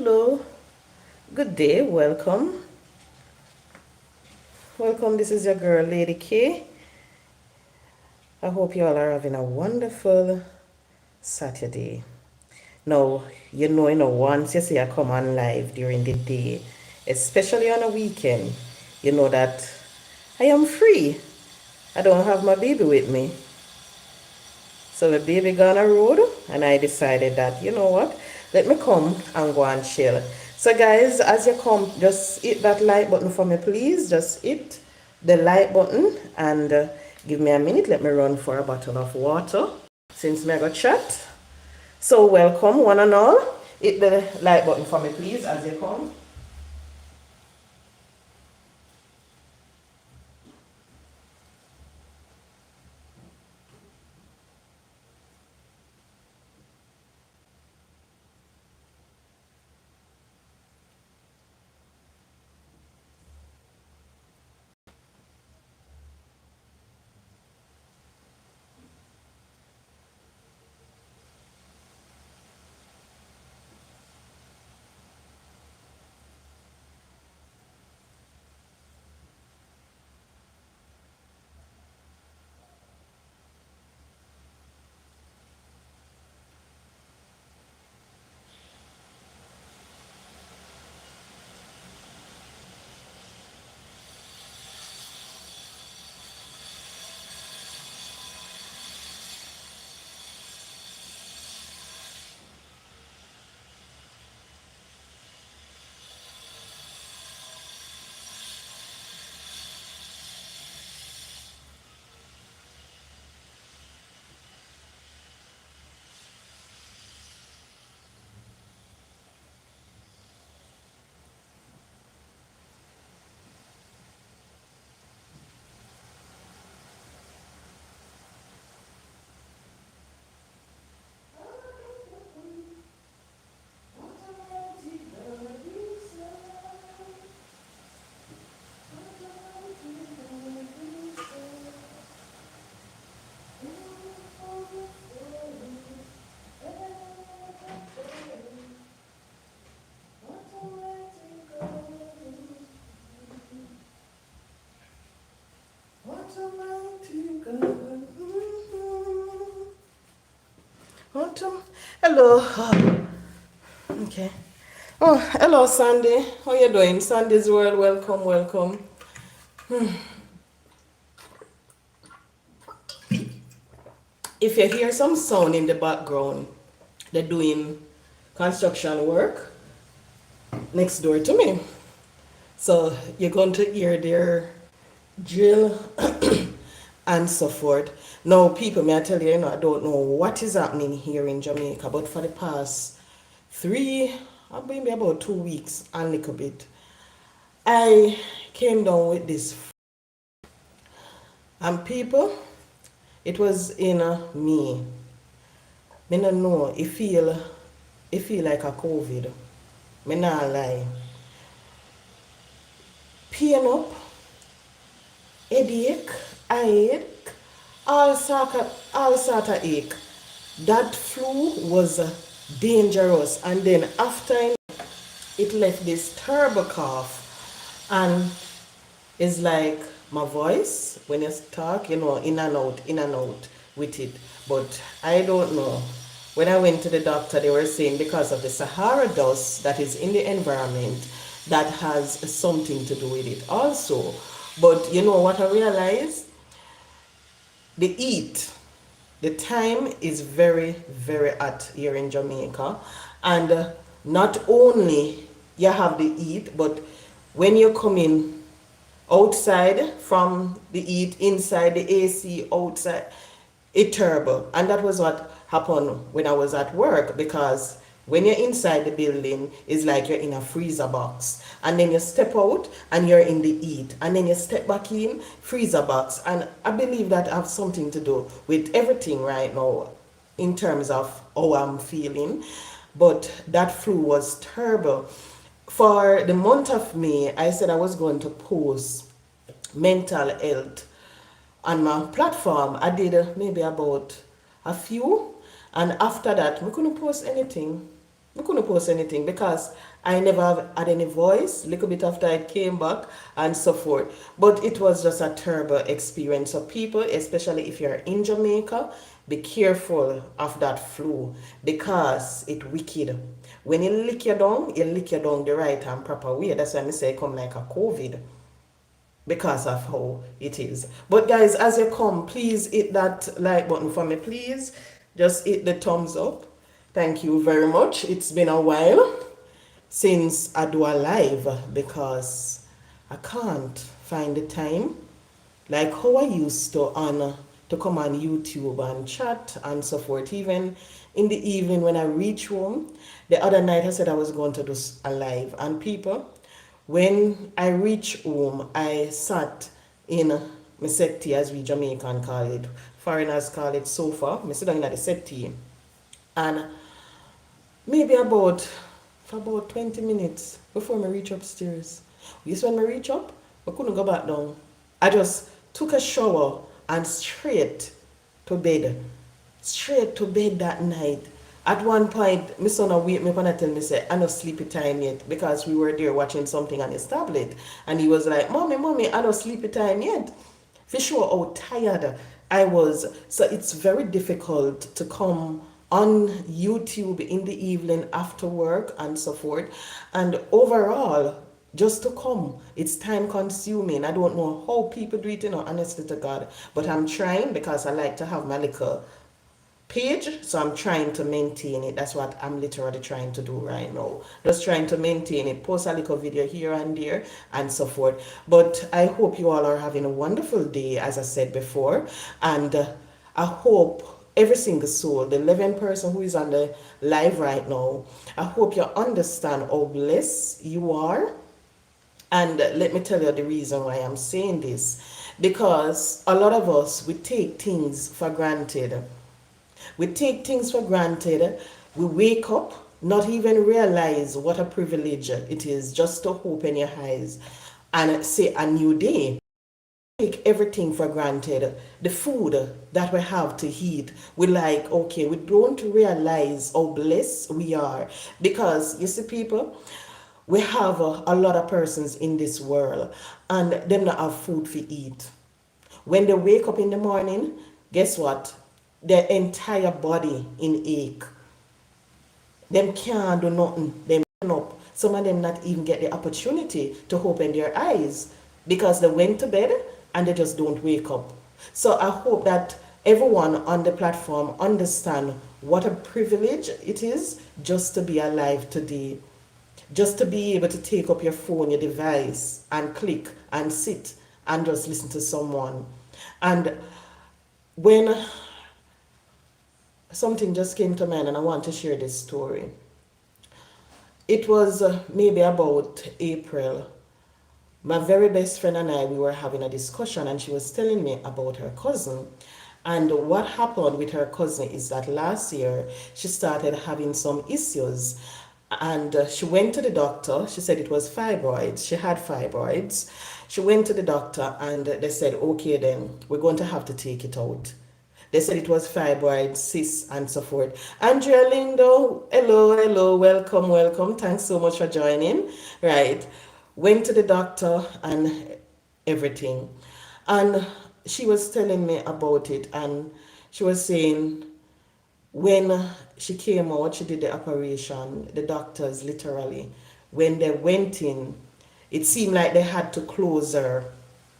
Hello, good day, welcome. Welcome, this is your girl, Lady K. I hope you all are having a wonderful Saturday. Now, once you see I come on live during the day, especially on a weekend, you know that I am free. I don't have my baby with me. So the baby gone a road, and I decided that, you know what, let me come and go and chill. So guys, as you come, just hit that like button for me, please. Just hit the like button and give me a minute. Let me run for a bottle of water since me I got chat. So welcome one and all. Hit the like button for me, please, as you come. Autumn. Hello. Okay. Oh, hello, Sandy. How you doing? Sandy's World. Welcome, welcome. If you hear some sound in the background, they're doing construction work next door to me. So you're going to hear their drill and so forth. Now, people, may I tell you, I don't know what is happening here in Jamaica, but for the past maybe about 2 weeks and a little bit, I came down with this. And people, it was in May. Me no know, it feel like a COVID. Me not lie. Pain up, headache, headache, all sort of ache. That flu was dangerous, and then after it left this terrible cough, and it's like my voice when you talk, in and out with it. But I don't know. When I went to the doctor, they were saying because of the Sahara dust that is in the environment, that has something to do with it also. But you know what I realized? The heat. The time is very, very hot here in Jamaica. And not only you have the heat, but when you come in outside from the heat, inside the AC, outside, it's terrible. And that was what happened when I was at work, because when you're inside the building, it's like you're in a freezer box. And then you step out and you're in the heat. And then you step back in, freezer box. And I believe that has something to do with everything right now in terms of how I'm feeling. But that flu was terrible. For the month of May, I said I was going to post mental health on my platform. I did maybe about a few, and after that we couldn't post anything. I couldn't post anything because I never have had any voice, little bit after I came back and so forth. But it was just a terrible experience. So people, especially if you're in Jamaica, be careful of that flu because it wicked. When it lick you down the right and proper way. That's why I say it come like a COVID because of how it is. But guys, as you come, please hit that like button for me, please. Just hit the thumbs up. Thank you very much. It's been a while since I do a live because I can't find the time like how I used to come on YouTube and chat and so forth. Even in the evening when I reach home, the other night I said I was going to do a live, and people, when I reach home, I sat in my settee, as we Jamaican call it, foreigners call it sofa. I sit down in the settee, and maybe for about 20 minutes before I reach upstairs. Yes, when I reach up, I couldn't go back down. I just took a shower and straight to bed. Straight to bed that night. At one point, my son wake me up and tell me, say, I no sleepy time yet because we were there watching something on his tablet. And he was like, Mommy, I no sleepy time yet. For sure how tired I was. So it's very difficult to come on YouTube in the evening after work and so forth. And overall, just to come, it's time consuming. I don't know how people do it, honestly to God. But I'm trying because I like to have my little page, so I'm trying to maintain it. That's what I'm literally trying to do right now, just trying to maintain it, post a little video here and there and so forth. But I hope you all are having a wonderful day, as I said before, and I hope every single soul, the 11 person who is on the live right now, I hope you understand how blessed you are. And let me tell you the reason why I'm saying this, because a lot of us, we take things for granted. We take things for granted. We wake up, not even realize what a privilege it is just to open your eyes and say a new day. Take everything for granted. The food that we have to eat, we like, okay, we don't realize how blessed we are. Because you see, people, we have a lot of persons in this world and them not have food to eat. When they wake up in the morning, guess what? Their entire body in ache. Them can't do nothing. Them up. Some of them not even get the opportunity to open their eyes because they went to bed and they just don't wake up. So I hope that everyone on the platform understand what a privilege it is just to be alive today. Just to be able to take up your phone, your device, and click and sit and just listen to someone. And when something just came to mind and I want to share this story. It was maybe about April. My very best friend and I, we were having a discussion and she was telling me about her cousin. And what happened with her cousin is that last year she started having some issues. And she went to the doctor. She said it was fibroids. She had fibroids. She went to the doctor and they said, okay, then we're going to have to take it out. They said it was fibroids, cysts, and so forth. Andrea Lindo, hello, welcome. Thanks so much for joining. Right. Went to the doctor and everything. And she was telling me about it. And she was saying when she came out, she did the operation, the doctors literally, when they went in, it seemed like they had to close her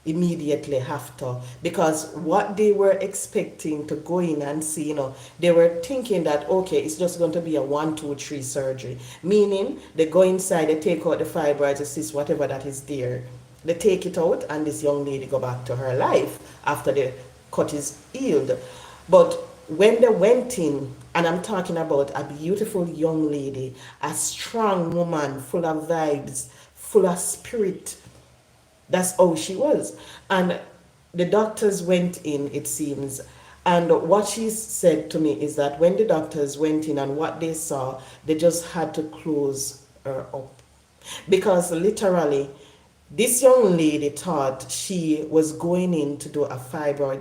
immediately after, because what they were expecting to go in and see, they were thinking that okay, it's just going to be a 1, 2, 3 surgery, meaning they go inside, they take out the fibroids, the cysts, whatever that is there, they take it out and this young lady go back to her life after the cut is healed. But when they went in, and I'm talking about a beautiful young lady, a strong woman, full of vibes, full of spirit. That's how she was. And the doctors went in, it seems. And what she said to me is that when the doctors went in and what they saw, they just had to close her up. Because literally, this young lady thought she was going in to do a fibroid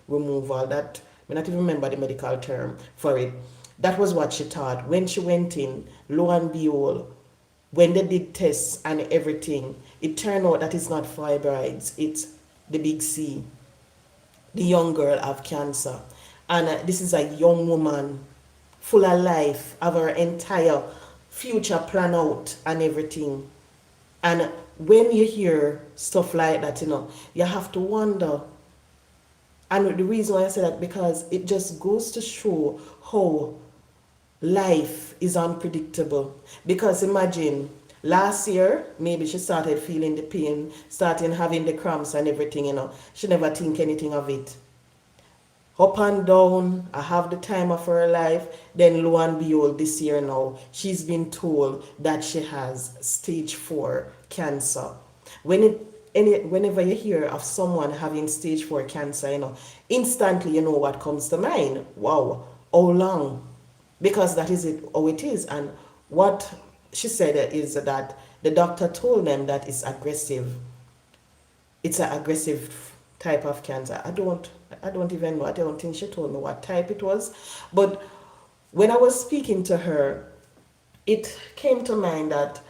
removal. That I not even remember the medical term for it. That was what she thought. When she went in, lo and behold, when they did tests and everything, it turned out that it's not fibroids, it's the big C. The young girl have cancer. And this is a young woman, full of life, have her entire future planned out and everything. And when you hear stuff like that, you have to wonder. And the reason why I say that, because it just goes to show how life is unpredictable. Because imagine last year, maybe she started feeling the pain, starting having the cramps and everything, She never think anything of it. Up and down, I have the time of her life. Then lo and behold, this year now, she's been told that she has stage 4 cancer. Whenever you hear of someone having stage 4 cancer, instantly you know what comes to mind. Wow, how long? Because that is it, how it is. And what she said is that the doctor told them that it's aggressive. It's an aggressive type of cancer. I don't even know. I don't think she told me what type it was. But when I was speaking to her, it came to mind that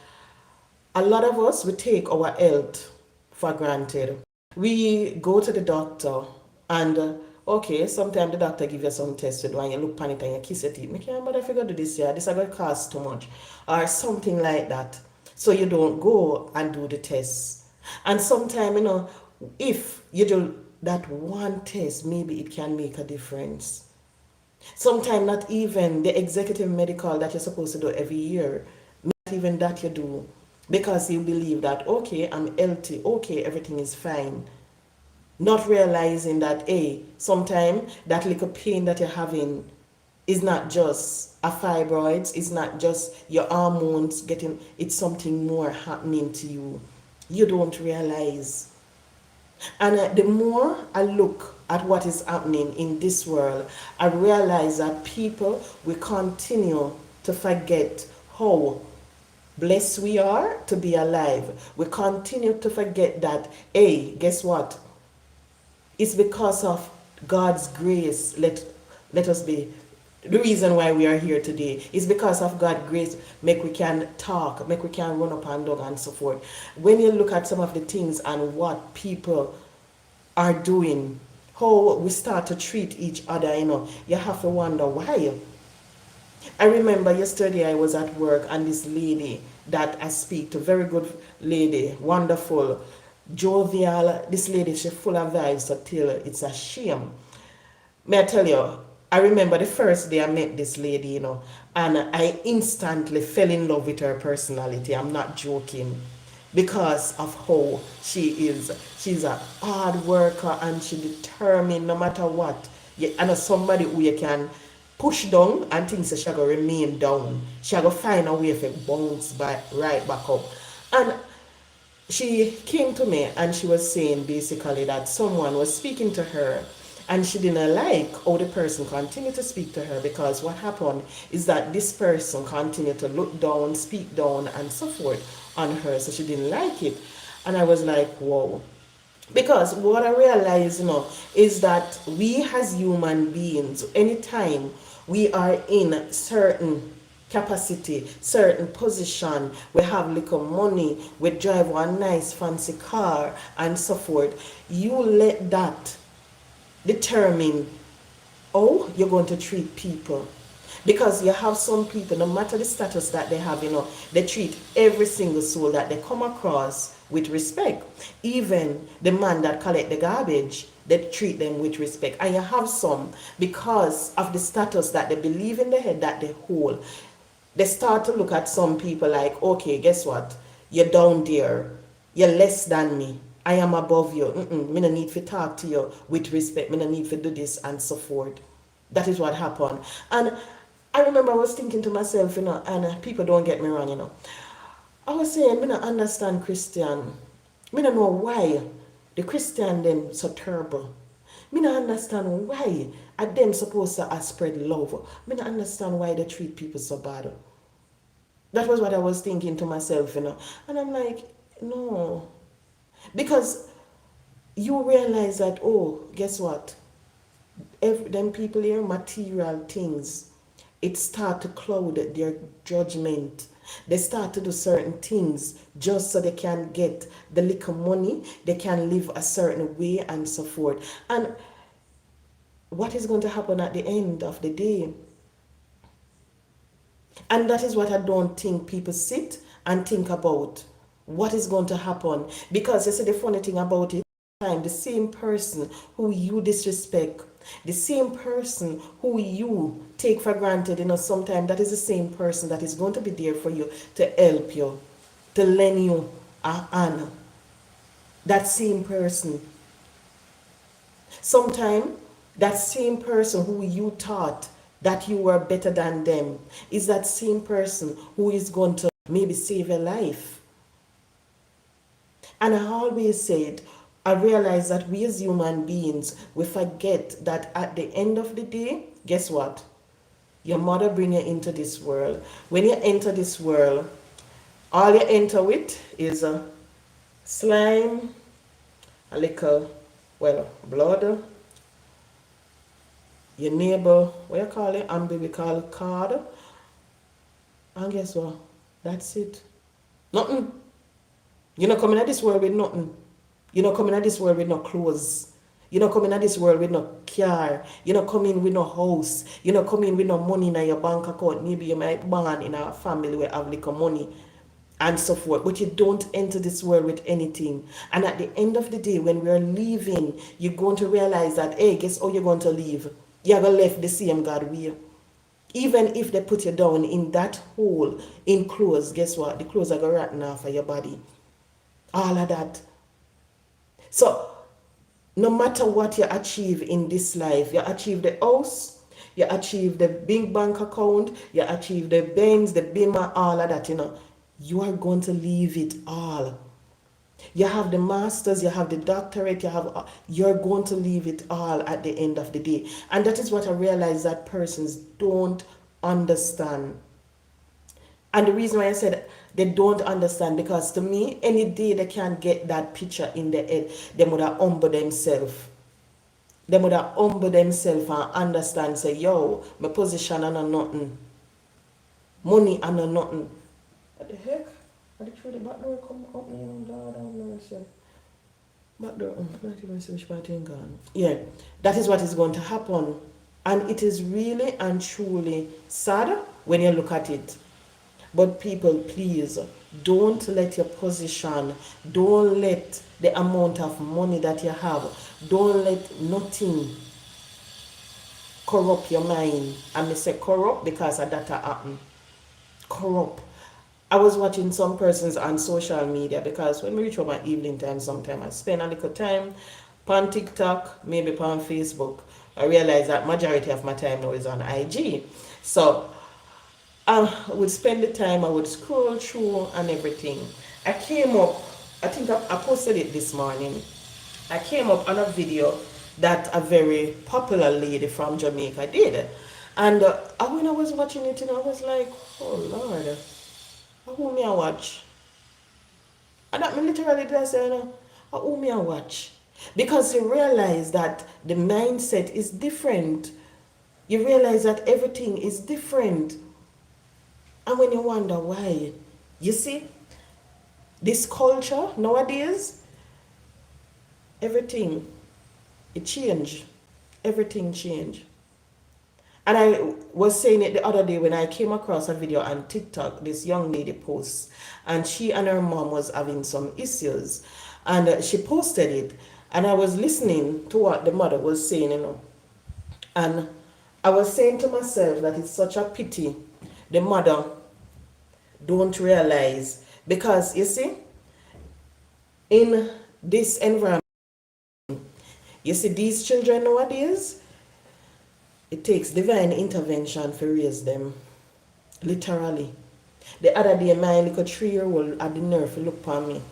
a lot of us, we take our health for granted. We go to the doctor and okay, sometimes the doctor give you some test to do and you look on it and you kiss your teeth. I can't bother if you go do this here, this is going to cost too much. Or something like that. So you don't go and do the test. And sometimes, if you do that one test, maybe it can make a difference. Sometimes not even the executive medical that you're supposed to do every year, not even that you do, because you believe that, okay, I'm healthy, okay, everything is fine. Not realizing that, hey, sometimes that little pain that you're having is not just a fibroids, it's not just your hormones getting, it's something more happening to you. You don't realize. And the more I look at what is happening in this world, I realize that people will continue to forget how blessed we are to be alive. We continue to forget that, hey, guess what? It's because of God's grace. Let us be. The reason why we are here today is because of God's grace. Make we can talk, make we can run up and down and so forth. When you look at some of the things and what people are doing, how we start to treat each other, you have to wonder why. I remember yesterday I was at work and this lady that I speak to, very good lady, wonderful, jovial. This lady, she's full of vibes until it's a shame. May I tell you, I remember the first day I met this lady, and I instantly fell in love with her personality. I'm not joking. Because of how she is. She's a hard worker and she determined no matter what. And somebody who you can push down and thinks that she going to remain down. She going to find a way to bounce back, right back up. And she came to me and she was saying basically that someone was speaking to her and she didn't like how the person continued to speak to her, because what happened is that this person continued to look down, speak down and so forth on her, so she didn't like it. And I was like, whoa. Because what I realized, is that we as human beings, anytime we are in certain capacity, certain position, we have little money, we drive one nice fancy car and so forth, you let that determine how you're going to treat people. Because you have some people, no matter the status that they have, they treat every single soul that they come across with respect. Even the man that collect the garbage, they treat them with respect. And you have some, because of the status that they believe in the head that they hold, they start to look at some people like, okay, guess what? You're down there. You're less than me. I am above you. Me no need to talk to you with respect. Me no need to do this and so forth. That is what happened. And I remember I was thinking to myself, and people don't get me wrong, I was saying, me not understand Christian. Me don't know why the Christian them so terrible. Me not understand why are them supposed to spread love. Me not understand why they treat people so bad. That was what I was thinking to myself, And I'm like, no. Because you realize that, oh, guess what? Them people here, material things. it start to cloud their judgment. They start to do certain things just so they can get the little money, they can live a certain way and so forth. And what is going to happen at the end of the day? And that is what I don't think people sit and think about. What is going to happen? Because you see, the funny thing about it, the same person who you disrespect, the same person who you take for granted, sometimes that is the same person that is going to be there for you to help you, to lend you a hand. That same person. Sometimes that same person who you thought that you were better than them is that same person who is going to maybe save your life. And I always said, I realize that we as human beings, we forget that at the end of the day, guess what? Your mother bring you into this world. When you enter this world, all you enter with is a slime, a little, blood, your neighbor, what you call it, umbilical cord, and guess what? That's it. Nothing. You're not coming at this world with nothing. You're not coming at this world with no clothes. You're not coming at this world with no car. You're not coming with no house. You're not coming with no money in your bank account. Maybe you might born in a family where have little money and so forth. But you don't enter this world with anything. And at the end of the day, when we're leaving, you're going to realize that, hey, guess how you're going to leave? You're going to leave the same God way. Even if they put you down in that hole in clothes, guess what? The clothes are going to rotten off of your body. All of that. So, no matter what you achieve in this life, you achieve the house, you achieve the big bank account, you achieve the Benz, the Beamer, all of that, you are going to leave it all. You have the masters, you have the doctorate, you're going to leave it all at the end of the day. And that is what I realize that persons don't understand. And the reason why I said they don't understand, because to me, any day they can get that picture in their head, they would have humble themselves. They would have humble themselves and understand, say, yo, my position and nothing. Money and nothing. What the heck? I did the back door come up, Lord have mercy. Back door, not even see which part in gone. Yeah, that is what is going to happen. And it is really and truly sad when you look at it. But people, please, don't let your position, don't let the amount of money that you have, don't let nothing corrupt your mind. And I say corrupt because of that happen. Corrupt. I was watching some persons on social media, because when we reach my evening time, sometimes I spend a little time on TikTok, maybe on Facebook. I realize that majority of my time now is on IG. So I would spend the time, I would scroll through and everything. I came up, I think I posted it this morning. I came up on a video that a very popular lady from Jamaica did. And when I was watching it, I was like, oh Lord, who me I watch? And that me literally did say, who me I watch? Because you realize that the mindset is different. You realize that everything is different. And when you wonder why, you see, this culture nowadays, everything, it changed. Everything changed. And I was saying it the other day when I came across a video on TikTok, this young lady posts, and she and her mom was having some issues. And she posted it, and I was listening to what the mother was saying, And I was saying to myself that it's such a pity the mother don't realize, because you see, in this environment, you see these children nowadays, it takes divine intervention to raise them, literally. The other day, my little 3-year-old had the nerve to look upon me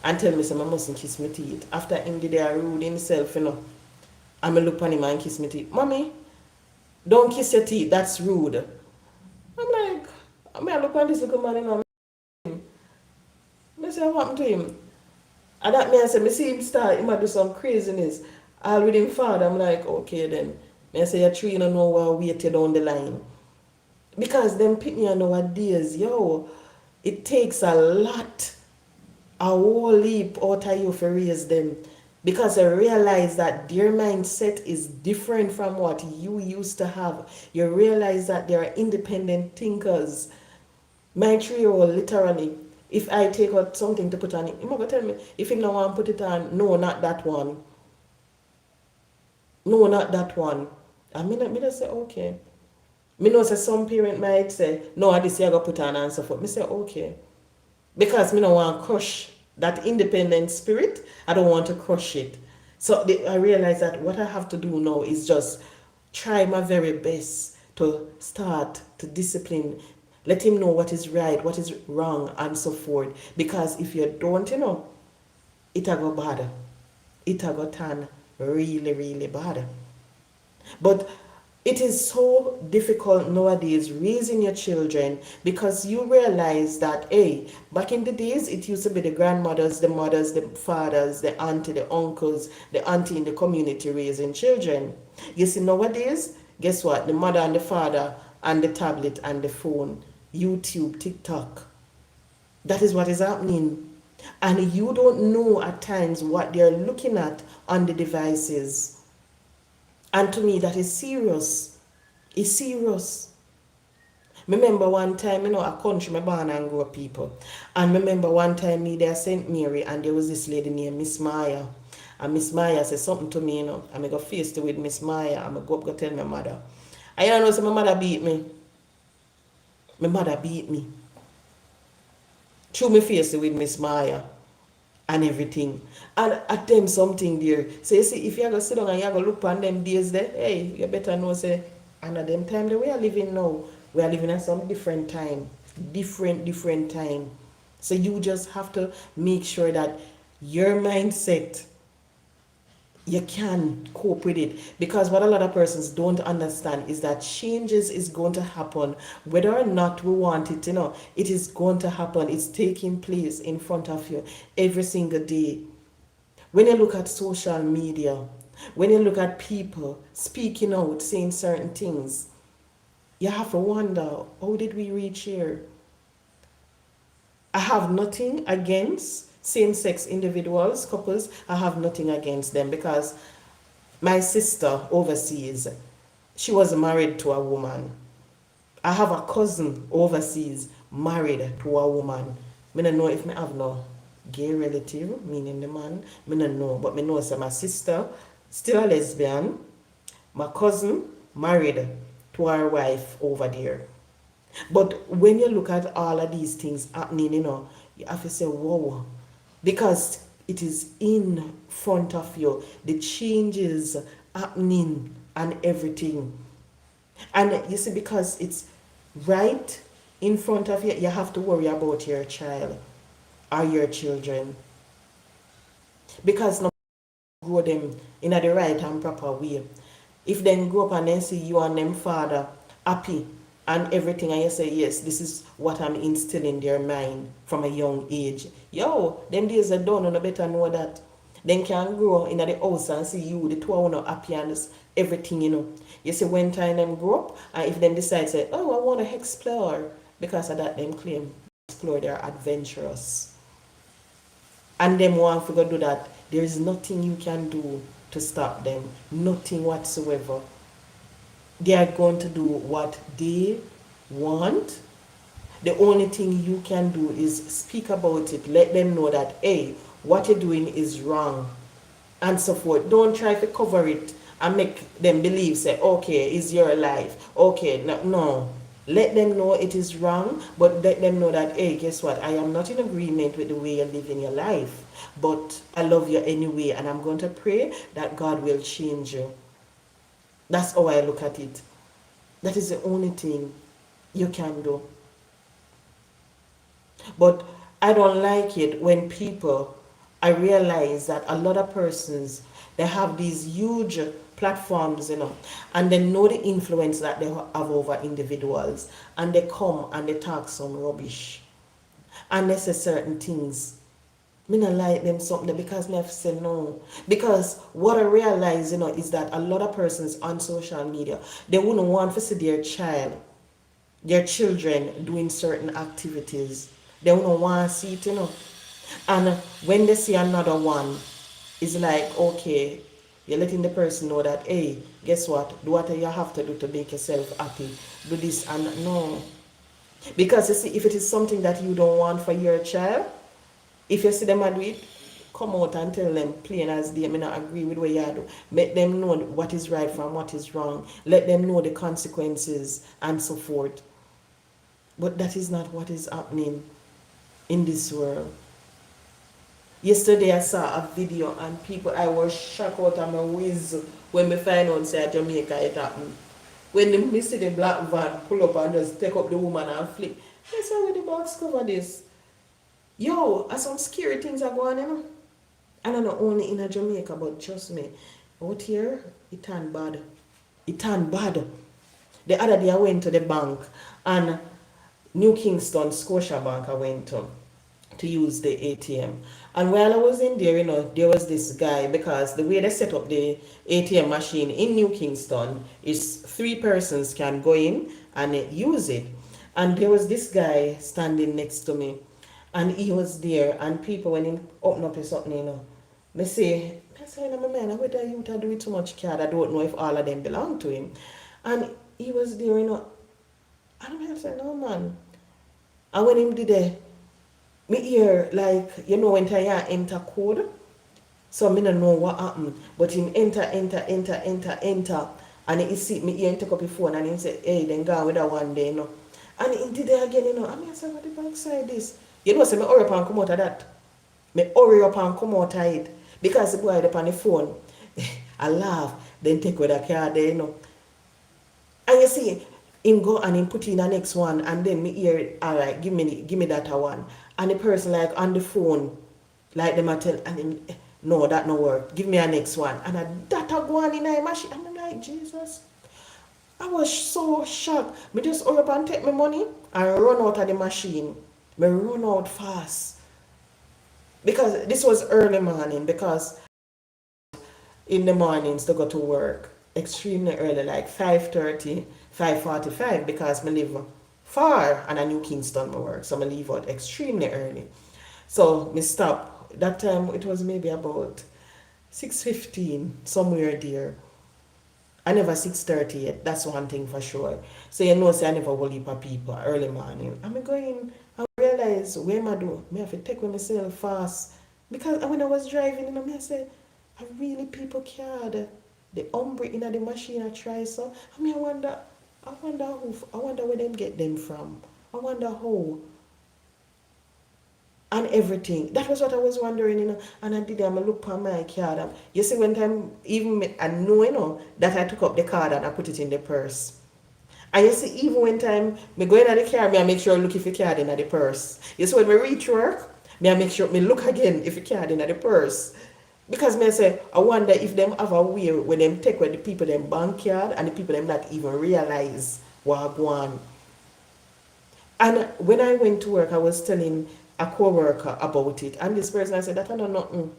and tell me I mustn't kiss my teeth. After him did a rude himself, and I look upon him and kiss my teeth. Mommy, don't kiss your teeth, that's rude. I'm like, I look at this little man, I say, what happened to him? And that means I see him start, he might do some craziness. All with him father, I'm like, okay then. I say, you're 3, you don't know what wait you down the line. Because them people nowadays, yo, it takes a lot, a whole leap out of you for raise them. Because I realize that their mindset is different from what you used to have. You realize that they are independent thinkers. My 3-year-old literally, if I take out something to put on it, he's going to tell me, if he no want to put it on, no, not that one. No, not that one. And me just say, okay. Me know say some parent might say, no, this you got put on and so forth. Me say, okay. Because me don't want to crush that independent spirit. I don't want to crush it. So I realize that what I have to do now is just try my very best to start to discipline, let him know what is right, what is wrong, and so forth. Because if you don't, it a go bad. It a go turn really, really bad. But it is so difficult nowadays raising your children because you realize that, hey, back in the days, it used to be the grandmothers, the mothers, the fathers, the auntie, the uncles, the auntie in the community raising children. You see, nowadays, guess what? The mother and the father and the tablet and the phone, YouTube, TikTok. That is what is happening. And you don't know at times what they're looking at on the devices. And to me, that is serious. It's serious. Remember one time, a country, me born and grew up people. And remember one time me there St. Mary and there was this lady named Miss Maya. And Miss Maya said something to me, and I go face to with Miss Maya and I go up go tell my mother. And you know, so my mother beat me. My mother beat me. Threw me face with Miss Maya and everything. And at them something there. So you see, if you go sit down and you go look on them days there, hey, you better know say, and at them time that we are living now, we are living at some different time. Different time. So you just have to make sure that your mindset, you can cope with it. Because what a lot of persons don't understand is that changes is going to happen whether or not we want it, it is going to happen. It's taking place in front of you every single day. When you look at social media, when you look at people speaking out, saying certain things, you have to wonder, how did we reach here? I have nothing against same-sex individuals, couples. I have nothing against them because my sister overseas, she was married to a woman. I have a cousin overseas married to a woman. I don't know if I have no gay relative, meaning the man. I don't know, but I know that my sister, still a lesbian, my cousin married to her wife over there. But when you look at all of these things happening, you have to say, whoa, because it is in front of you, the changes happening and everything. And you see, because it's right in front of you, you have to worry about your child or your children. Because no grow them in the right and proper way. If they grow up and then see you and them father happy and everything, and you say, yes, this is what I'm instilling in their mind from a young age. Yo, them days are done, and I better know that. Then can grow in the house and see you, the two are happy and everything, You see, when time them grow up, and if them decide, say, oh, I want to explore, because of that, them claim, explore, they're adventurous. And them want to go do that, there is nothing you can do to stop them. Nothing whatsoever. They are going to do what they want. The only thing you can do is speak about it. Let them know that, hey, what you're doing is wrong. And so forth. Don't try to cover it and make them believe, say, okay, it's your life. Okay, no. Let them know it is wrong, but let them know that, hey, guess what? I am not in agreement with the way you're living your life, but I love you anyway, and I'm going to pray that God will change you. That's how I look at it. That is the only thing you can do. But I don't like it when people, I realize that a lot of persons, they have these huge platforms, and they know the influence that they have over individuals, and they come and they talk some rubbish, and they say certain things. Me not like them something because me have to say no. Because what I realize, is that a lot of persons on social media, they wouldn't want to see their child their children doing certain activities. They don't want to see it, you know. And when they see another one, it's like, okay, you're letting the person know that, hey, guess what? Do what you have to do to make yourself happy. Do this and no. Because you see, if it is something that you don't want for your child, if you see them do it, come out and tell them plain as they may not agree with what you do. Make them know what is right from what is wrong. Let them know the consequences and so forth. But that is not what is happening in this world. Yesterday I saw a video and people, I was shocked out of my whiz when me find out say Jamaica it happened. When me see the black van pull up and just take up the woman and flip. I said, where the box cover this? Yo, some scary things are going on, you know. And I'm not only in a Jamaica, but trust me, out here, it turned bad. It turned bad. The other day I went to the bank and New Kingston, Scotia Bank I went to use the ATM. And while I was in there, you know, there was this guy, because the way they set up the ATM machine in New Kingston is 3 persons can go in and use it. And there was this guy standing next to me, and he was there, and people, when he open up his something, you know, they say, no, my man, whether you to do it too much card, I don't know if all of them belong to him. And he was there, you know, and I said, no, man. And when him did that, me hear, like, you know, when I enter code, so me don't know what happened, but him enter, and he see me here, take up his phone, and he say, hey, then go with that one day, you know. And he did it again, you know. I mean, I said, what the backside this? You know, so me hurry up and come out of that. Me hurry up and come out of it. Because the boy up on the phone, I laugh, then take with the card there, you know. And you see, him go and him put in the next one, and then me hear, all right, give me that one. And the person like on the phone, like them a tell, and him, no, that no work. Give me a next one. And that a go on in a machine. And I'm like, Jesus. I was so shocked. Me just hurry up and take my money and run out of the machine. Me run out fast. Because this was early morning, because in the mornings to go to work extremely early, like 5:30, 5:45, because me live far and I New Kingston my work, so me leave out extremely early. So me stop. That time it was maybe about 6:15, somewhere there. I never 6:30 yet, that's one thing for sure. So you know, say I never will leave people early morning. I'm going and realize where am I do? Me have to take with myself fast. Because when I was driving, you know, me I said, I really people card the umbre in the machine I try so. I mean I wonder where them get them from. I wonder how. And everything. That was what I was wondering, you know. And I did I look on my card. You see, when time even I know, you know, that I took up the card and I put it in the purse. And you see, even when time me go in at the car, me I make sure I look if the card in at the purse. You see, when me reach work, me I make sure me look again if the card in at the purse. Because me I say, I wonder if them have a way when them take with the people them bank card and the people them not even realize what go on. And when I went to work, I was telling a co-worker about it, and this person I said that I know nothing.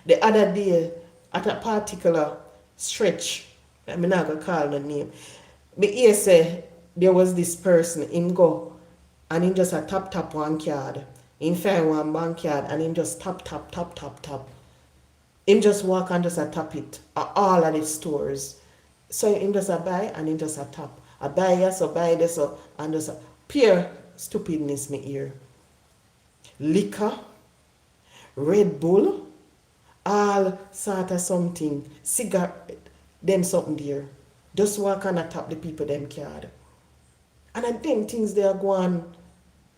The other day, at a particular stretch, I'm not gonna call the name. Me hear say there was this person, him go and him just a tap one card. Him find one bank card and him just tap. Him just walk and just a tap it at all of the stores. So him just a buy and him just a tap. I buy yes, so buy this, so and just a pure stupidness me here. Liquor, Red Bull, all sort of something, cigarette, them something there. Just walk and tap the people them card. And I them things they are going,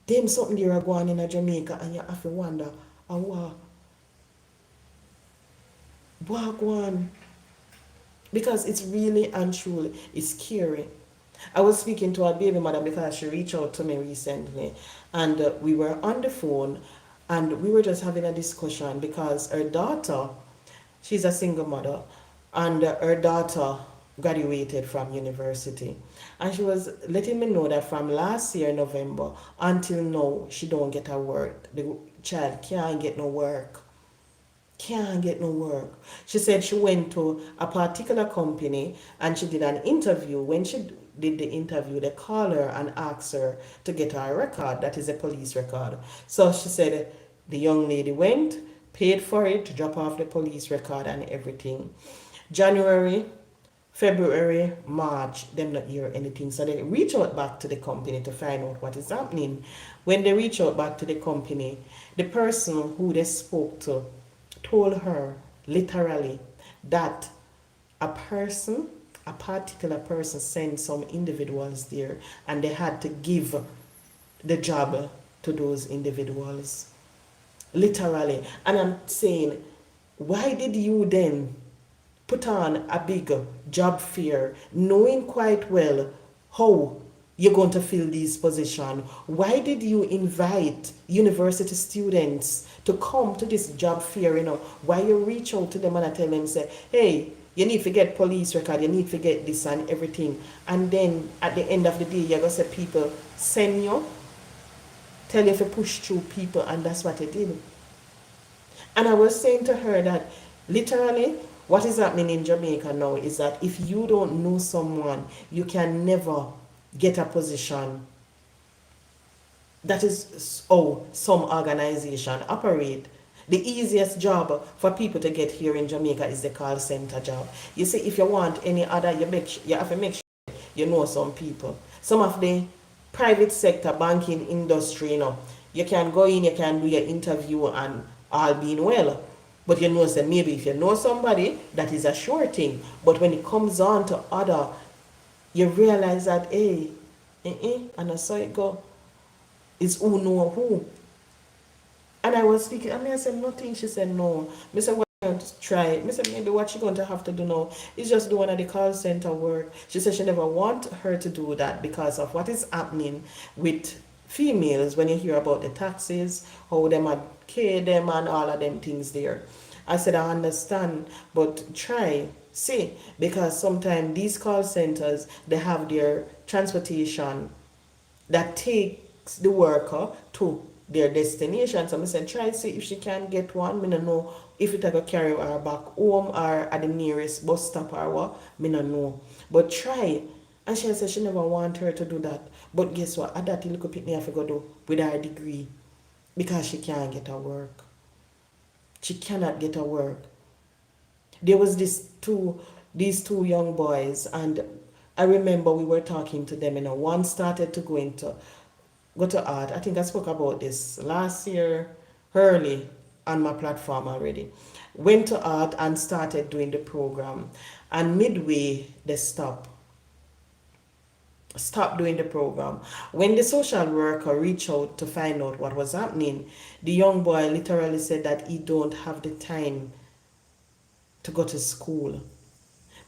them something there are going in a Jamaica, and you have to wonder, what go on? Because it's really and truly, it's scary. I was speaking to a baby mother because she reached out to me recently, and we were on the phone, and we were just having a discussion because her daughter, she's a single mother, and her daughter graduated from university, and she was letting me know that from last year November until now she don't get a work. The child can't get no work. Can't get no work. She said she went to a particular company and she did an interview. When she did the interview, they call her and ask her to get her record, that is a police record. So she said the young lady went, paid for it, to drop off the police record and everything. January, February, March, them not hear anything. So they reach out back to the company to find out what is happening. When they reach out back to the company, the person who they spoke to told her literally that a person, a particular person, sent some individuals there and they had to give the job to those individuals. Literally. And I'm saying, why did you then put on a big job fair knowing quite well how you're going to fill these positions? Why did you invite university students to come to this job fair? Why you reach out to them and tell them, say, hey, you need to get police record, you need to get this and everything. And then at the end of the day, you're going to say people send you, tell you to push through people, and that's what you did. And I was saying to her that literally what is happening in Jamaica now is that if you don't know someone, you can never get a position. That is how some organization operate. The easiest job for people to get here in Jamaica is the call center job. You see, if you want any other, you have to make sure you know some people. Some of the private sector banking industry, you can go in, you can do your interview and all being well. But say maybe if you know somebody, that is a sure thing. But when it comes on to other, you realize that, hey, and I saw it go. It's who know who. And I was speaking, and I said nothing. She said no. I said, what are you going to try? I said, maybe what she's going to have to do now is just do one of the call center work. She said she never want her to do that because of what is happening with females when you hear about the taxes, how them are care them and all of them things there. I said, I understand, but try. See, because sometimes these call centers, they have their transportation that takes the worker to their destination. So I said, try see if she can get one. I don't know if it will carry her back home or at the nearest bus stop or what. I don't know. But try. And she said she never want her to do that. But guess what? At that little picnic have to go do with her degree because she can't get her work. She cannot get her work. There was these two young boys, and I remember we were talking to them. One started to go to art. I think I spoke about this last year, early on my platform already. Went to art and started doing the program, and midway they stopped doing the program. When the social worker reached out to find out what was happening, the young boy literally said that he don't have the time to go to school.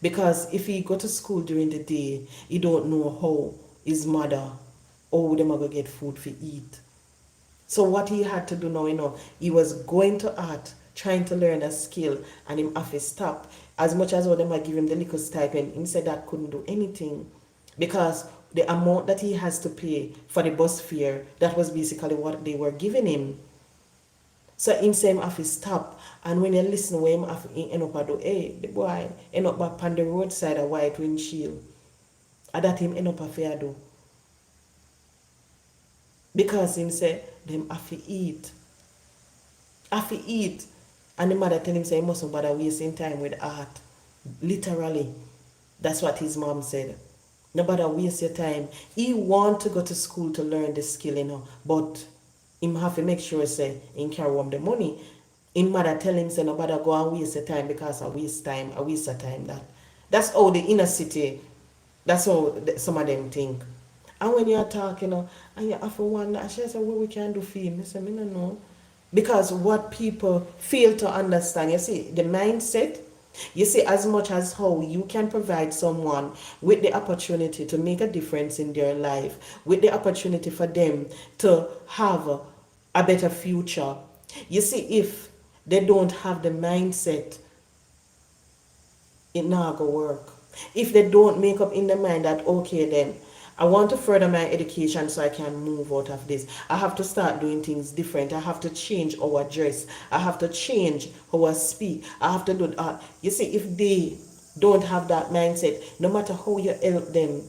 Because if he go to school during the day, he don't know how his mother or them are going to get food for eat. So what he had to do now, he was going to art, trying to learn a skill, and him have to stop. As much as all them are give him the little stipend, he said that couldn't do anything. Because the amount that he has to pay for the bus fare, that was basically what they were giving him. So him say him have to stop. And when you listen when him have to end up do, hey, the boy end up back on the roadside a white windshield. And that him end up have to do. Because him say them have to eat. Have to eat. And the mother tell him say he mustn't bother wasting time with art. Literally. That's what his mom said. Nobody waste your time. He want to go to school to learn the skill, but him have to make sure say he carry home the money. Him mother tell him say nobody go and waste your time because I waste of time. That's how the inner city, that's how some of them think. And when you're talking, and you have to wonder, and she say, what we can do for him? I say, I don't know. Because what people fail to understand, you see, the mindset. You see, as much as how you can provide someone with the opportunity to make a difference in their life, with the opportunity for them to have a better future. You see, if they don't have the mindset, it not gonna work. If they don't make up in their mind that, okay, then I want to further my education so I can move out of this. I have to start doing things different. I have to change how I dress. I have to change how I speak. I have to do that. You see, if they don't have that mindset, no matter how you help them,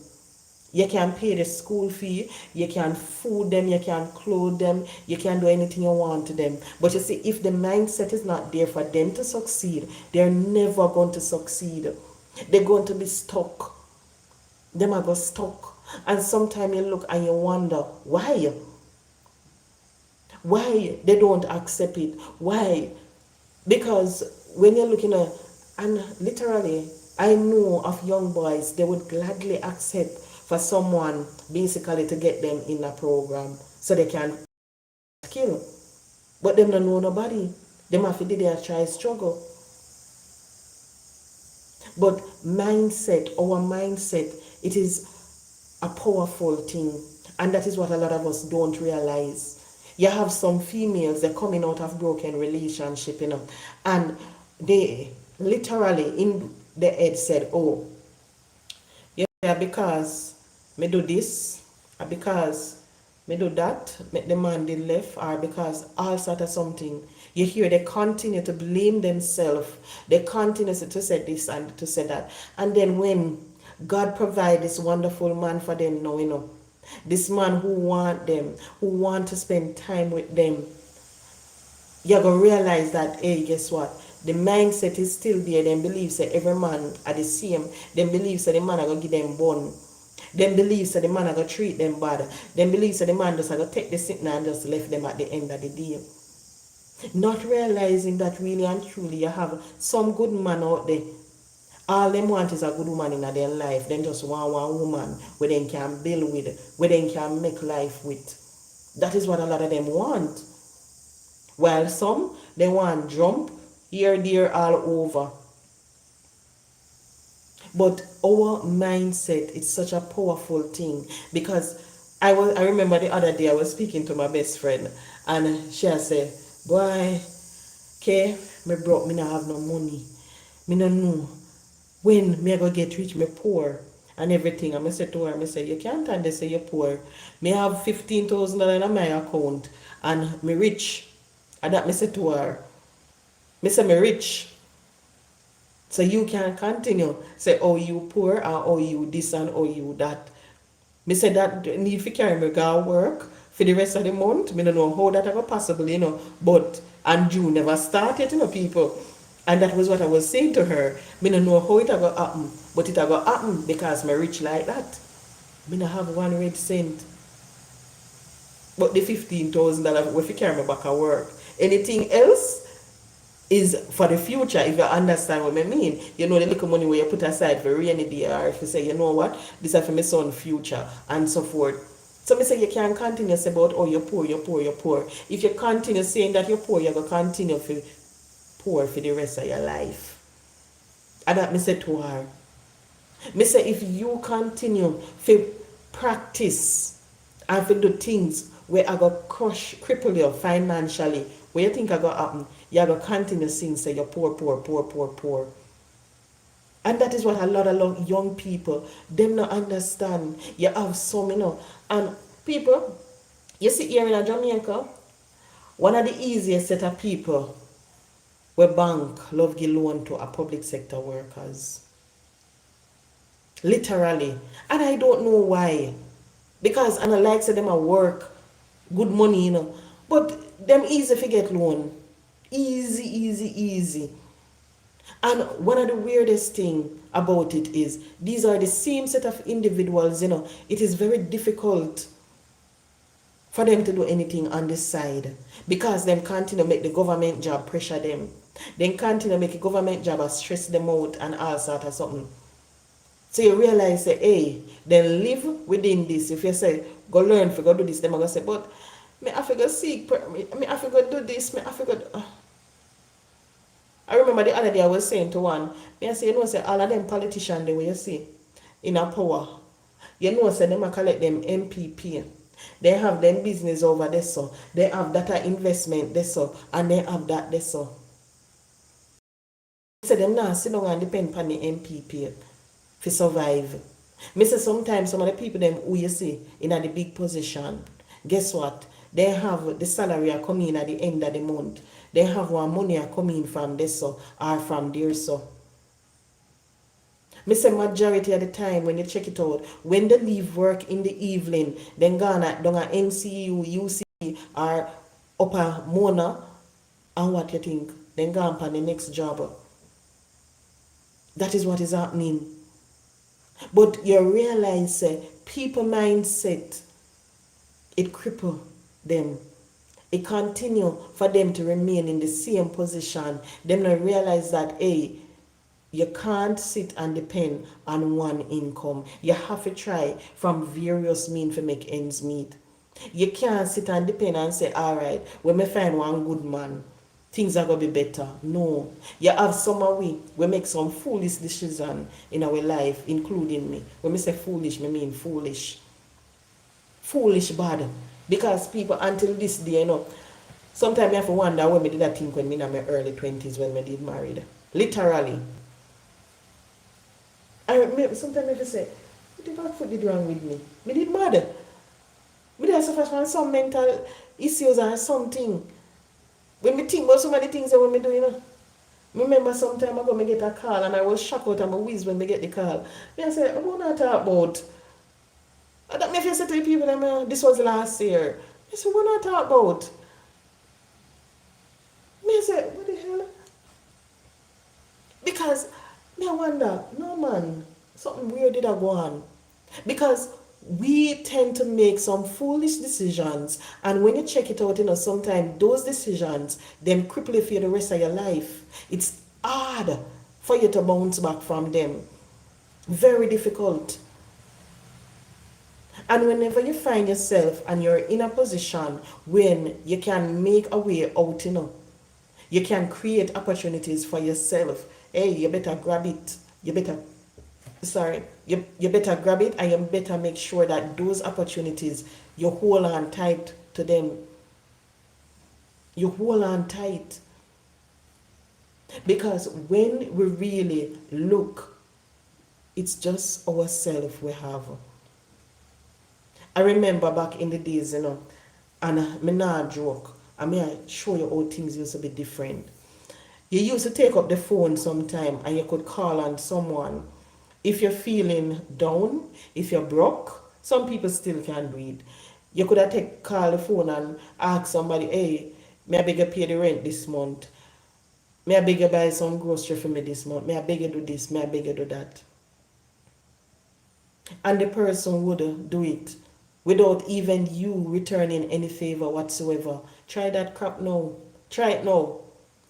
You can pay the school fee, you can food them, you can clothe them, you can do anything you want to them. But you see, if the mindset is not there for them to succeed, they're never going to succeed. They're going to be stuck. Them are going stuck. And sometimes you look and you wonder why. Why they don't accept it? Why? Because when you're looking at, and literally, I know of young boys, they would gladly accept for someone basically to get them in a program so they can skill. But them don't know nobody. Them have to do their try struggle. But mindset, our mindset, it is a powerful thing. And that is what a lot of us don't realize. You have some females, they're coming out of broken relationship, and they literally in the head said, oh, yeah, because me do this, or because me do that, make the man did left, or because all sort of something. You hear they continue to blame themselves. They continue to say this and to say that. And then when God provide this wonderful man for them now, this man who want them, who want to spend time with them, you're going to realize that, hey, guess what? The mindset is still there. Them believes that every man are the same. Them believes that the man are going to give them bun. Them believes that the man are going to treat them bad. Them believes that the man just are going to take the sitting and just left them at the end of the day. Not realizing that really and truly you have some good man out there. All them want is a good woman in their life. Them just want one woman where they can build with, where they can make life with. That is what a lot of them want. While some, they want jump here, there, all over. But our mindset is such a powerful thing, because I remember the other day I was speaking to my best friend and she said, boy, okay, me broke, me not have no money. Me no know when me I go get rich, me poor and everything. And I said to her, I say, you can't and they say you're poor. Me have $15,000 in my account and me rich. And that me say to her, me say me rich. So you can continue. Say, oh, you poor, or oh, you this and oh, you that. Me say that need to carry me go work for the rest of the month. Me don't know how that ever possible, But, and June never started, people. And that was what I was saying to her. Me don't know how it ever happen. But it ever happen because me rich like that. Me don't have one red cent. But the $15,000 if you carry me back at work. Anything else is for the future, if you understand what I mean. The little money where you put aside for rainy day, or if you say, you know what, this is for my son's future, and so forth. So I say you can't continue to say about, oh, you're poor, you're poor, you're poor. If you continue saying that you're poor, you're going to continue to poor for the rest of your life. And that I say to her. I say if you continue to practice and to do things where I go cripple you financially, where you think I go happen, you go continue saying say you're poor, poor, poor, poor, poor. And that is what a lot of young people, them not understand. You have some, and people, you see here in Jamaica, one of the easiest set of people where bank love give loan to a public sector workers. Literally. And I don't know why. Because and I like say them at work, good money, But them easy to get loan. Easy, easy, easy. And one of the weirdest thing about it is these are the same set of individuals, It is very difficult for them to do anything on this side because them continue to make the government job pressure them. Then continue to make the government job stress them out and all sort of something. So you realize, say, hey, then live within this. If you say, go learn, go do this, then I'm going to say, but me have to go seek, me have to go do this, me have to go. I remember the other day I was saying to one, me I say, say, all of them politicians, the way you see, in a power, say, them I collect them MPP. They have them business over there, so. They have data investment there, so. And they have that there, so. Say, them now sit down and depend on the MPP to survive. Me say sometimes some of the people them who you see in a the big position, guess what? They have the salary are coming at the end of the month. They have one money are coming from this so or from there so. Me say majority of the time when you check it out, when they leave work in the evening, then gonna down at NCU, UC, or upper Mona, and what you think? Then go on the next job. That is what is happening. But you realize people mindset, it cripple them. It continue for them to remain in the same position. Them not realize that, hey, you can't sit and depend on one income. You have to try from various means to make ends meet. You can't sit and depend and say, all right, when me find one good man, things are going to be better. No. You have some way. We make some foolish decisions in our life, including me. When me say foolish, me mean foolish. Foolish bad. Because people, until this day, sometimes I have to wonder when me did that think when me in my early 20s when me did married. Literally. Sometimes I just say, what did wrong with me? Me did mad. Me did suffer from some mental issues or something. When me think about so many things that when me do, remember sometime ago me get a call and I was shocked out and my whiz when me get the call. Me I say, what I talk about? I don't know if you say to the people that this was last year. I say, what I talk about? Me I say, what the hell? Because me I wonder, no man, something weird did I go on. Because we tend to make some foolish decisions, and when you check it out, sometimes those decisions then cripple you for the rest of your life. It's hard for you to bounce back from them. Very difficult. And whenever you find yourself and you're in a position when you can make a way out, you can create opportunities for yourself. Hey, you better grab it. You better grab it, and you better make sure that those opportunities, you hold on tight to them. You hold on tight. Because when we really look, it's just ourselves we have. I remember back in the days, and me not joke, I may show you how things used to be different. You used to take up the phone sometime and you could call on someone. If you're feeling down, if you're broke, some people still can do it. You could have call the phone and ask somebody, hey, may I beg you pay the rent this month? May I beg you buy some grocery for me this month? May I beg you do this? May I beg you do that? And the person would do it without even you returning any favor whatsoever. Try that crap now. Try it now.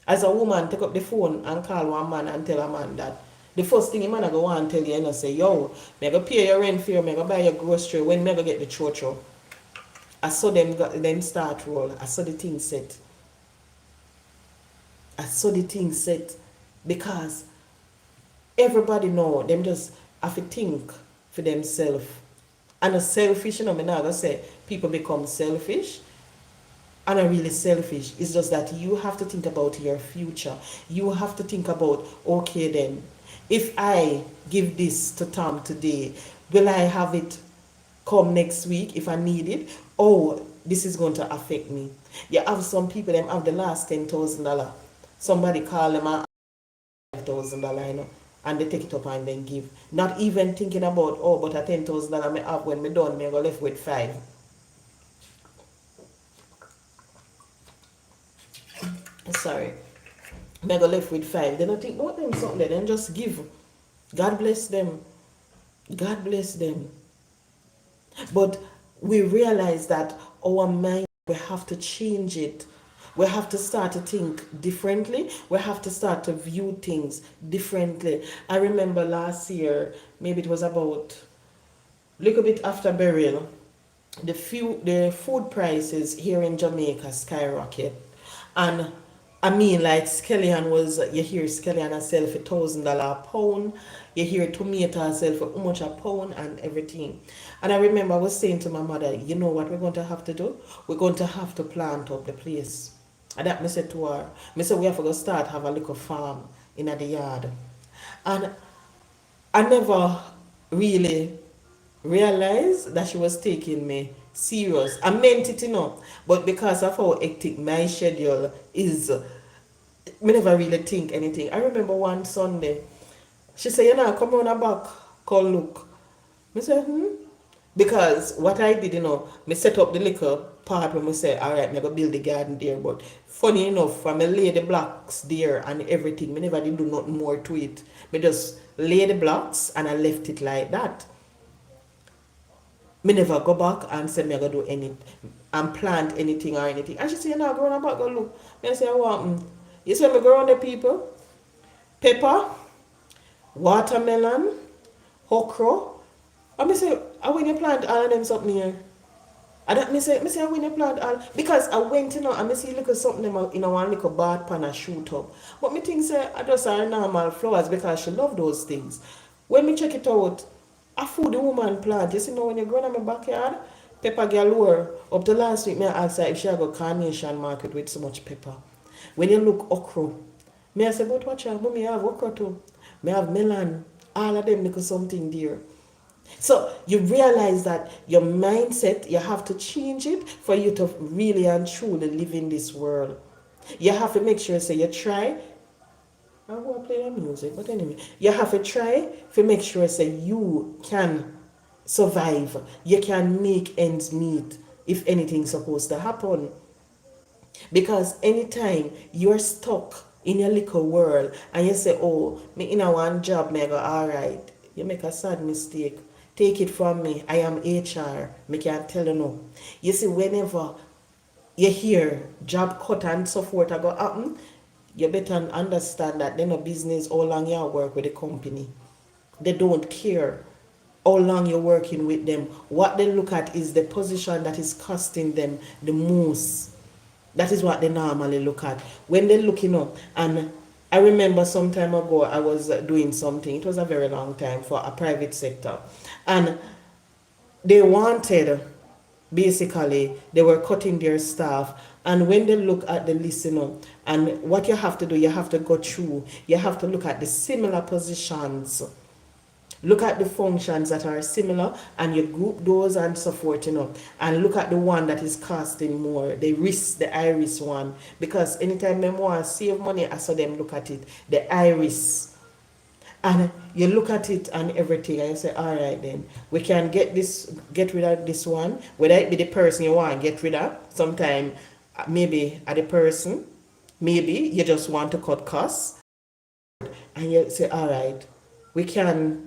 As a woman, take up the phone and call one man and tell a man that the first thing a man go on and tell you, say, yo, me go pay your rent for you, me go buy your grocery, when me go get the church. I saw them start roll. I saw the thing set. Because everybody know them just have to think for themselves. And a selfish, me not gonna say people become selfish and are really selfish. It's just that you have to think about your future. You have to think about, okay then, if I give this to Tom today, will I have it come next week if I need it? Oh, this is going to affect me. You have some people, them have the last $10,000. Somebody call them and $5,000, and they take it up and then give. Not even thinking about, oh, but a $10,000 I have when me done, me go left with five. Sorry. Me go left with five. They don't think about them something, they then just give. God bless them. God bless them. But we realize that our mind, we have to change it. We have to start to think differently. We have to start to view things differently. I remember last year, maybe it was about a little bit after burial, the food prices here in Jamaica skyrocket. And I mean, like scallion was, you hear scallion sell for $1,000 a pound. You hear tomato sell for how much a pound and everything. And I remember I was saying to my mother, you know what we're going to have to do? We're going to have to plant up the place. And that I said to her, I said we have to go start have a little farm in the yard. And I never really realized that she was taking me serious. I meant it, but because of how hectic my schedule is, I never really think anything. I remember one Sunday, She said, you know, come on her back, come look. I said, Because what I did, me set up the little part when we say, all right, me go build the garden there. But funny enough, when me lay the blocks there and everything, me never did do nothing more to it. Me just lay the blocks and I left it like that. Me never go back and say me I go do any and plant anything or anything. And she said, you know, go on back, go look. Me I say, what? You say me go on the people, pepper, watermelon, okra. And me say, I when you plant all of them something here. And that me say I when you plant all because I went and me see little something one little bath pan and shoot up. But me think say I just are normal flowers because she love those things. When me check it out, I food the woman plant. You see now when you go in my backyard, pepper galore. Up to last week me I asked her if she go carnation market with so much pepper. When you look okra, me I say but watch out, mommy I have okra too. Me have melon, all of them little something there. So you realize that your mindset, you have to change it for you to really and truly live in this world. You have to make sure, say you try. I want to play the music, but anyway, you have to try to make sure, say you can survive. You can make ends meet if anything's supposed to happen. Because anytime you're stuck in your little world and you say, oh, me in a one job, me I go, all right, you make a sad mistake. Take it from me. I am HR. Me can't tell you no. You see, whenever you hear job cut and so forth I go happen, you better understand that they no business how long you work with the company. They don't care how long you're working with them. What they look at is the position that is costing them the most. That is what they normally look at. When they're looking up, and I remember some time ago I was doing something, it was a very long time for a private sector. And they wanted, basically, they were cutting their staff. And when they look at the list, and what you have to do, you have to go through, you have to look at the similar positions. Look at the functions that are similar and you group those and so forth, and look at the one that is costing more, the iris one. Because anytime them want to save money, I saw them look at it, the iris. And you look at it and everything and you say, all right then, we can get rid of this one, whether it be the person you want to get rid of, sometime maybe at the person, maybe you just want to cut costs, and you say, all right, we can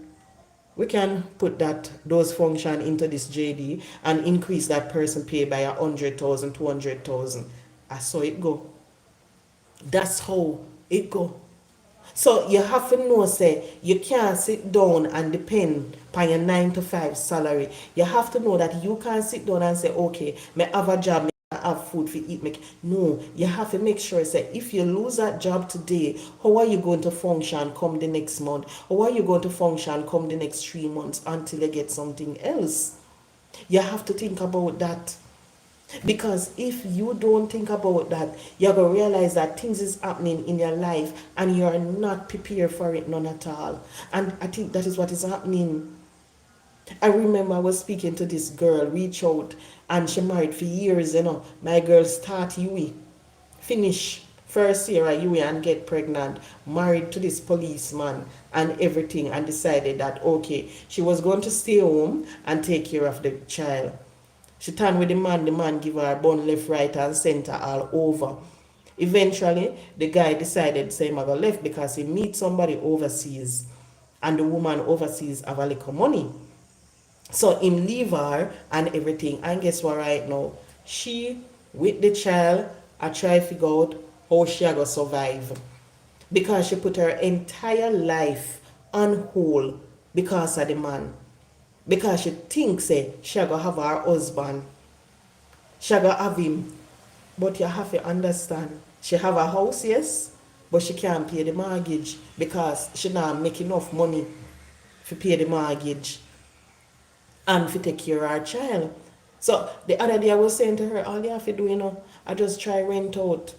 put those function into this JD and increase that person pay by 100,000, 200,000. I saw it go. That's how it go. So you have to know, say, you can't sit down and depend on your 9 to 5 salary. You have to know that you can't sit down and say, okay, me have a job, me have food for eat. No, you have to make sure, say, if you lose that job today, how are you going to function come the next month? How are you going to function come the next 3 months until you get something else? You have to think about that. Because if you don't think about that, you're going to realize that things is happening in your life and you're not prepared for it, none at all. And I think that is what is happening. I remember I was speaking to this girl, reach out, and she married for years, My girl start UE, finish first year at UE and get pregnant, married to this policeman and everything, and decided that, okay, she was going to stay home and take care of the child. She turned with the man give her a bun left, right, and center all over. Eventually, the guy decided to say, I go left because he meet somebody overseas. And the woman overseas have a little money. So him leave her and everything. And guess what right now? She, with the child, I try to figure out how she going to survive. Because she put her entire life on hold because of the man. Because she thinks she going to have her husband. She going to have him. But you have to understand. She have a house, yes, but she can't pay the mortgage because she not make enough money to pay the mortgage and to take care of her child. So the other day I was saying to her, all you have to do, I just try rent out.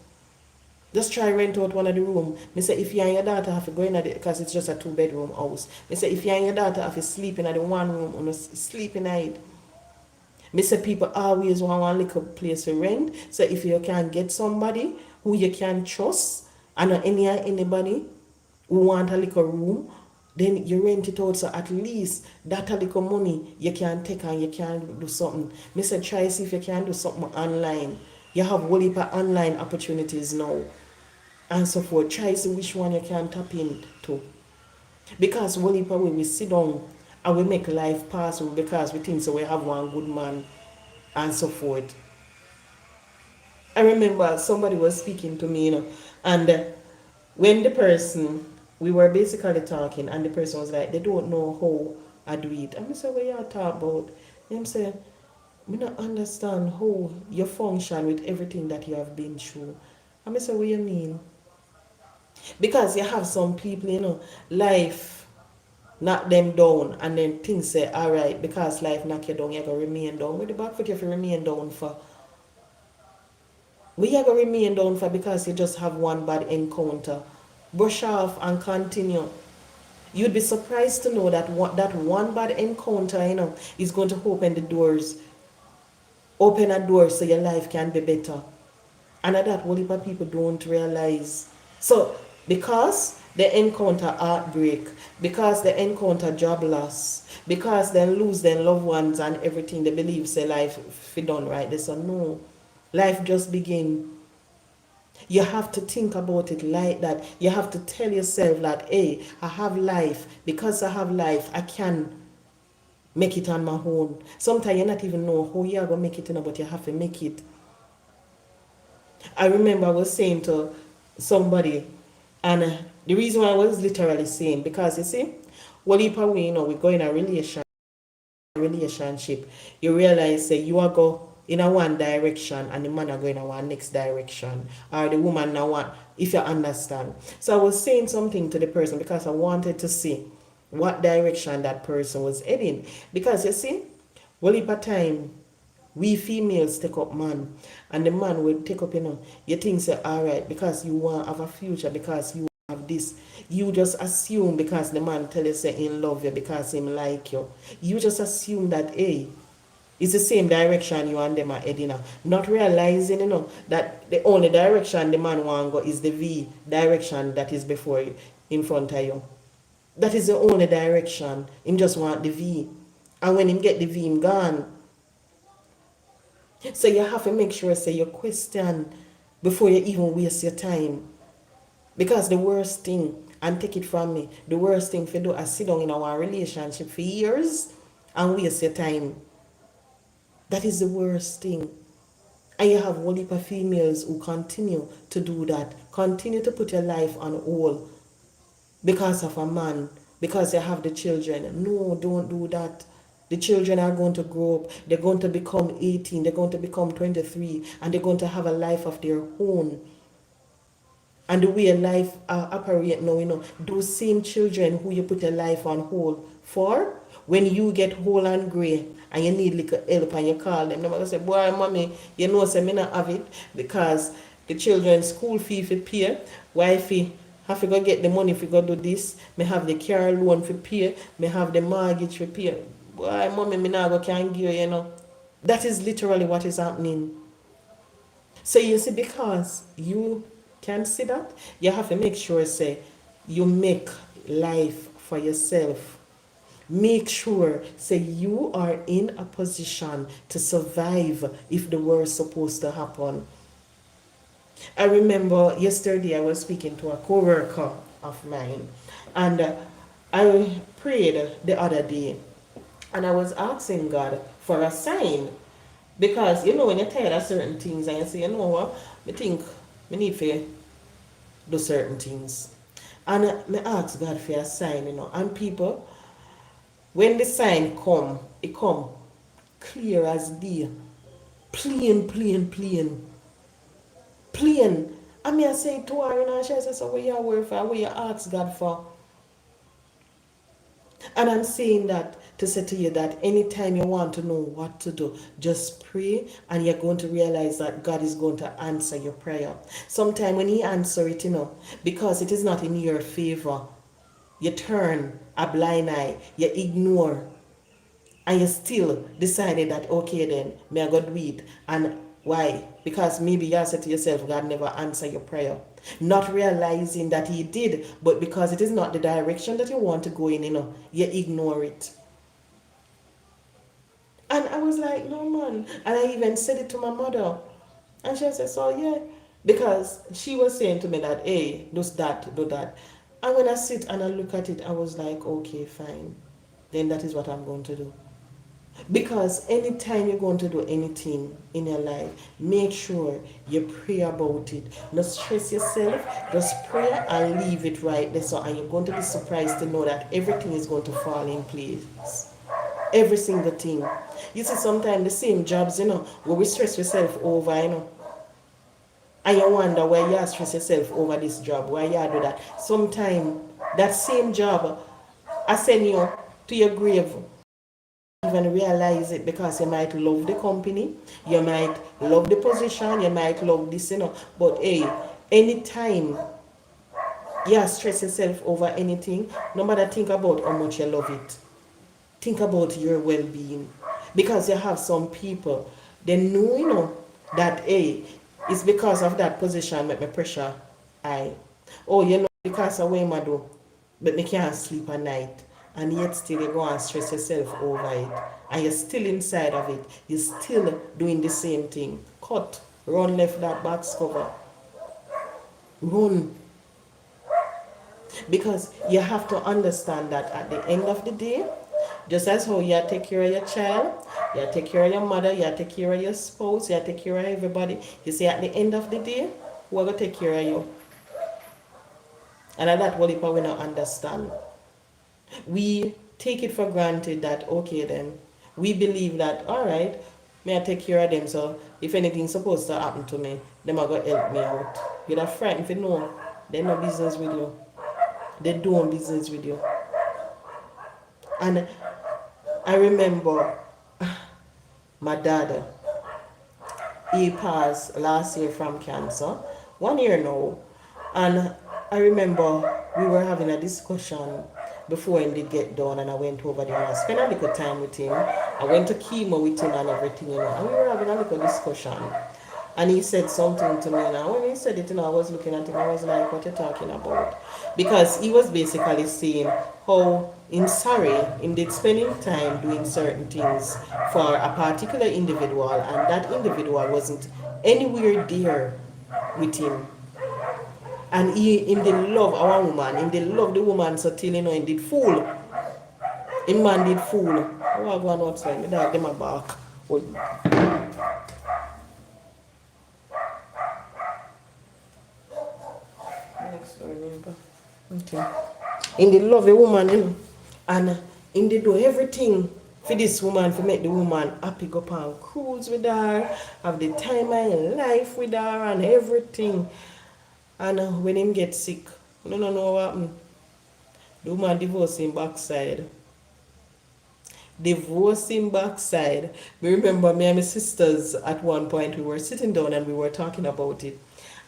Just try rent out one of the room. Me say if you and your daughter have to go in at it because it's just a 2-bedroom house. Me say if you and your daughter have to sleep in at the one room, you sleep in it. Me say people always want one little place to rent. So if you can get somebody who you can trust and not anybody who want a little room, then you rent it out, so at least that a little money you can take and you can do something. Me say try see if you can do something online. You have whole heap of online opportunities now and so forth. Try see which one you can tap into. Because whole heap of we sit down and we make life possible because we think so we have one good man and so forth. I remember somebody was speaking to me, and when the person, we were basically talking, and the person was like, they don't know how I do it. And I said, what you talk about? Them say, I don't understand how you function with everything that you have been through. And I said, what you mean? Because you have some people, life knock them down, and then things say, all right, because life knock you down, you're going to remain down. With the back foot, you have to remain down for. We are going to remain down for because you just have one bad encounter. Brush off and continue. You'd be surprised to know that that one bad encounter, is going to open a door so your life can be better. And that what heap of people don't realize. So because they encounter heartbreak, because they encounter job loss, because they lose their loved ones and everything, they believe say life fit done right. They say no. Life just begin. You have to think about it like that. You have to tell yourself that, hey, I have life. Because I have life, I can make it on my own. Sometimes you not even know how you're going to make it, but you have to make it. I remember I was saying to somebody, and the reason why I was literally saying, because you see, well, if we go in a relationship, you realize that you are go in a one direction and the man are going in a one next direction, or the woman now one, if you understand. So I was saying something to the person because I wanted to see what direction that person was heading. Because you see, well, if a time we females take up man, and the man will take up, you think say, all right, because you want to have a future, because you have this, you just assume because the man tell you say he love you because him like you, you just assume that, hey, it's the same direction you and them are heading, not realizing, that the only direction the man want go is the V direction that is before you, in front of you. That is the only direction. Him just want the V, and when him get the V, him gone. So you have to make sure say you question before you even waste your time. Because the worst thing, and take it from me, the worst thing for do is sit down in our relationship for years and waste your time. That is the worst thing. And you have one heap of females who continue to do that, continue to put your life on hold because of a man, because you have the children. No, don't do that. The children are going to grow up, they're going to become 18, they're going to become 23, and they're going to have a life of their own. And the way life operate now, those same children who you put your life on hold for, when you get old and grey and you need little help and you call them, they're going to say, boy, mommy, say me not have it because the children's school fee for pay, wifey have to go get the money if you go do this, me have the car loan for pay, me have the mortgage for pay. Boy, mommy, me not go can give you, That is literally what is happening. So you see, because you can see that, you have to make sure, say, you make life for yourself. Make sure, say, you are in a position to survive if the worst supposed to happen. I remember yesterday I was speaking to a co-worker of mine, and I prayed the other day, and I was asking God for a sign. Because when you're tired of certain things and you say, you know what, I think I need to do certain things. And I ask God for a sign, And people, when the sign come, it come clear as day. Plain, plain, plain. Plain. I mean, I say to her, she says, so what you work for, what you ask God for. And I'm saying that to say to you that anytime you want to know what to do, just pray and you're going to realize that God is going to answer your prayer. Sometimes when He answers it, because it is not in your favor, you turn a blind eye, you ignore, and you still decided that, okay then, may I go do it. And Why? Because maybe you said to yourself, God never answer your prayer. Not realizing that he did, but because it is not the direction that you want to go in, you ignore it. And I was like, no man. And I even said it to my mother. And she said, so yeah. Because she was saying to me that, hey, do that, do that. And when I sit and I look at it, I was like, okay, fine. Then that is what I'm going to do. Because anytime you're going to do anything in your life, make sure you pray about it. Not stress yourself, just pray and leave it right there. So, and you're going to be surprised to know that everything is going to fall in place. Every single thing. You see, sometimes the same jobs, where we stress yourself over, and you wonder why you stress yourself over this job, why you do that. Sometimes that same job, I send you to your grave even realize it because you might love the company, you might love the position, you might love this, But hey, anytime you stress yourself over anything, no matter think about how much you love it. Think about your well-being. Because you have some people, they know, that hey, it's because of that position make me pressure high. Oh, because of what I do, but me can't sleep at night. And yet still you go and stress yourself over it. And you're still inside of it. You're still doing the same thing. Cut. Run left that box cover. Run. Because you have to understand that at the end of the day, just as how you take care of your child, you take care of your mother, you take care of your spouse, you take care of everybody. You see, at the end of the day, who are going to take care of you? And that what people will not understand. We take it for granted that, okay, then, we believe that, all right, may I take care of them, so if anything's supposed to happen to me, them are going to help me out. You're not frightened if you know they no business with you. They doing business with you. And I remember my dad, he passed last year from cancer, 1 year now. And I remember we were having a discussion before he did get done, and I went over there and I spent a little time with him. I went to chemo with him and everything, and we were having a little discussion. And he said something to me, and when he said it, I was looking at him, I was like, what are you talking about? Because he was basically saying how in sorry, in did spending time doing certain things for a particular individual, and that individual wasn't anywhere there with him. And he in the love our woman, in the love the woman, so till in did fool. In man did fool. I want to go outside, my dog them a bark. Next door neighbor. Okay. In the love a woman, and in the do everything for this woman, to make the woman happy, go on cruise with her, have the time of life with her and everything. And when him get sick, no know what happened. The woman divorce him backside. Divorcing backside. Me remember me and my sisters at one point we were sitting down and we were talking about it.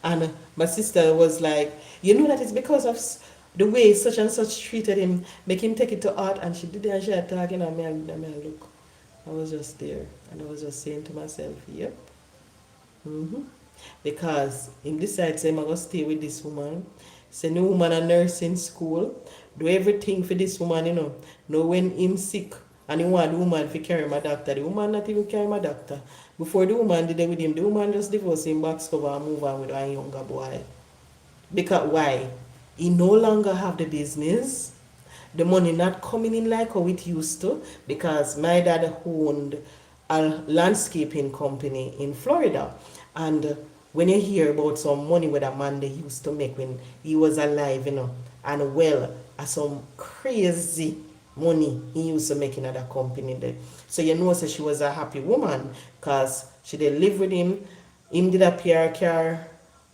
And my sister was like, you know that it's because of the way such and such treated him, make him take it to heart. And she did it and she had talking and me look. I was just there and I was just saying to myself, yep. Because him decide say I'm gonna stay with this woman. Send the woman a nursing school. Do everything for this woman, Know when him sick and he want the woman to carry my doctor. The woman not even carry my doctor. Before the woman did it with him, the woman just divorced him back cover and move on with a younger boy. Because why? He no longer have the business. The money not coming in like how it used to, because my dad owned a landscaping company in Florida. And when you hear about some money where that man they used to make when he was alive, and well, some crazy money he used to make in that company there. So so she was a happy woman because she did live with him. Him did a PR car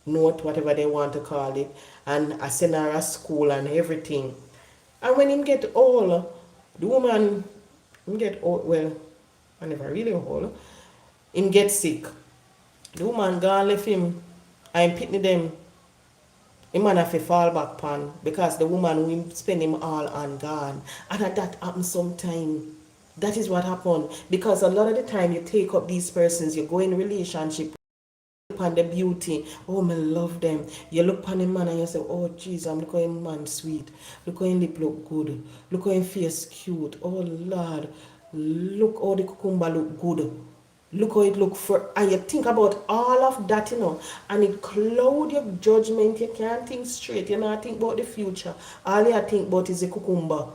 note, whatever they want to call it, and I send her to school and everything. And when him get old, the woman him get old, well, I never really old, him get sick. The woman gone left him and pitney them. Him man have to fall back pan because the woman will spend him all on gone. And that happens sometime. That is what happened. Because a lot of the time you take up these persons, you go in relationship upon the beauty. Oh, me love them. You look upon the man and you say, oh, jeez, I'm look how him man sweet. Look how him lip look good. Look how him face cute. Oh, Lord. Look how the cucumber look good. Look how it look for, and you think about all of that, and it cloud your judgment. You can't think straight. You not think about the future. All you think about is the cucumber,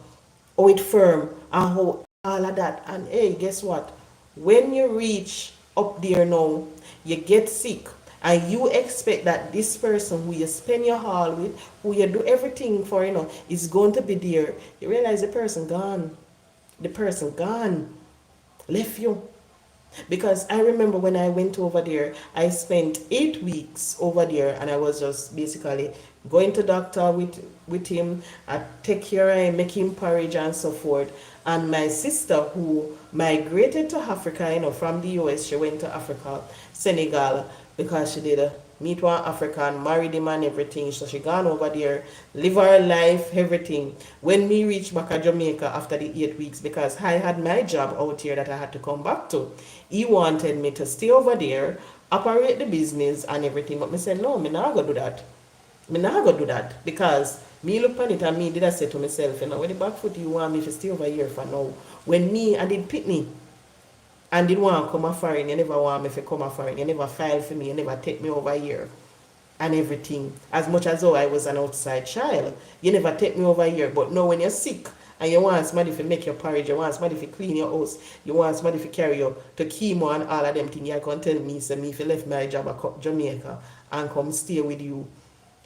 how it firm, and how all of that. And hey, guess what? When you reach up there now, you get sick, and you expect that this person who you spend your all with, who you do everything for, is going to be there. You realize the person gone. The person gone. Left you. Because I remember when I went over there, I spent 8 weeks over there, and I was just basically going to doctor with him. I take care of him, make him porridge and so forth. And my sister, who migrated to Africa, from the US, she went to Africa, Senegal, because she did meet one African, married him and everything. So she gone over there, live her life, everything. When me reached back at Jamaica after the 8 weeks, because I had my job out here that I had to come back to, he wanted me to stay over there, operate the business and everything. But me said, no, me not gonna do that. Me not gonna do that. Because me look on it and me did I say to myself, with the back foot you want me to stay over here for now. When me, I did pick me and didn't want to come a foreign, you never want me to come a foreign, you never file for me, you never take me over here and everything. As much as though I was an outside child, you never take me over here. But now when you're sick and you want somebody to make your porridge, you want somebody to clean your house, you want somebody to carry you to chemo and all of them things, you can tell me, say me if you left my job at Jamaica and come stay with you.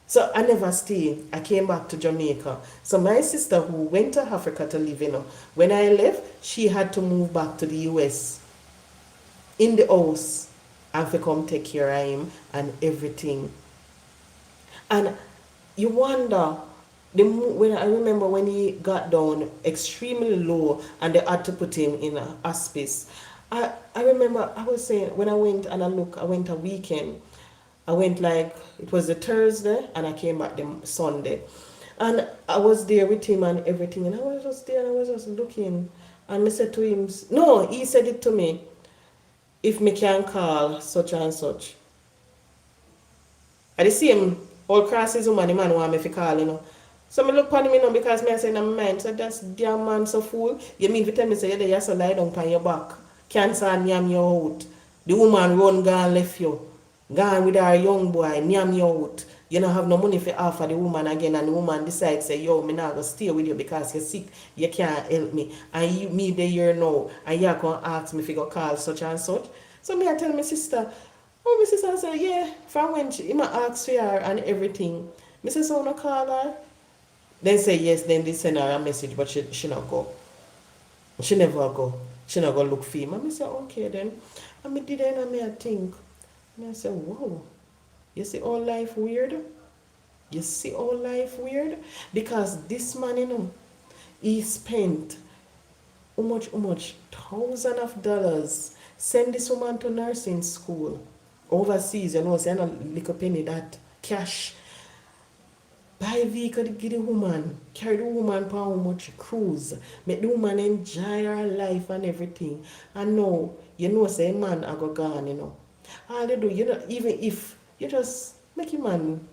So I never stayed. I came back to Jamaica. So my sister who went to Africa to live, when I left, she had to move back to the US in the house and to come take care of him and everything. And you wonder, when I remember when he got down extremely low and they had to put him in a hospice. I remember I was saying when I went and I went a weekend. I went like it was a Thursday and I came back the Sunday. And I was there with him and everything, and I was just there and I was just looking. And I said to him, no, he said it to me, if me can call such and such. I the same all crosses woman the man want me to call. So me look upon him, because me I say in my mind, so that's damn man so fool. You mean to tell me say you have to lie down on your back, cancer and yam you out. The woman run gone left you. Gone with her young boy, yam you out. You don't have no money for offer the woman again, and the woman decides say, yo, me not gonna stay with you because you're sick, you can't help me. And you me there here now, and you can ask me if you go call such and such. So me I tell my sister, oh, my sister said, yeah, from when she might ask for her and everything. Me say, so no call her. Then say yes, then they send her a message, but she not go. She never go. She not go look for him. And me say, okay then. And me did and I think. And I say, wow. You see all life weird? You see all life weird? Because this man, he spent how much? $1,000 send this woman to nursing school overseas, send a little penny that cash. Buy vehicle to give the woman, carry the woman for how much cruise, make the woman enjoy her life and everything. And now, say man I go gone, All they do, even if you just make your man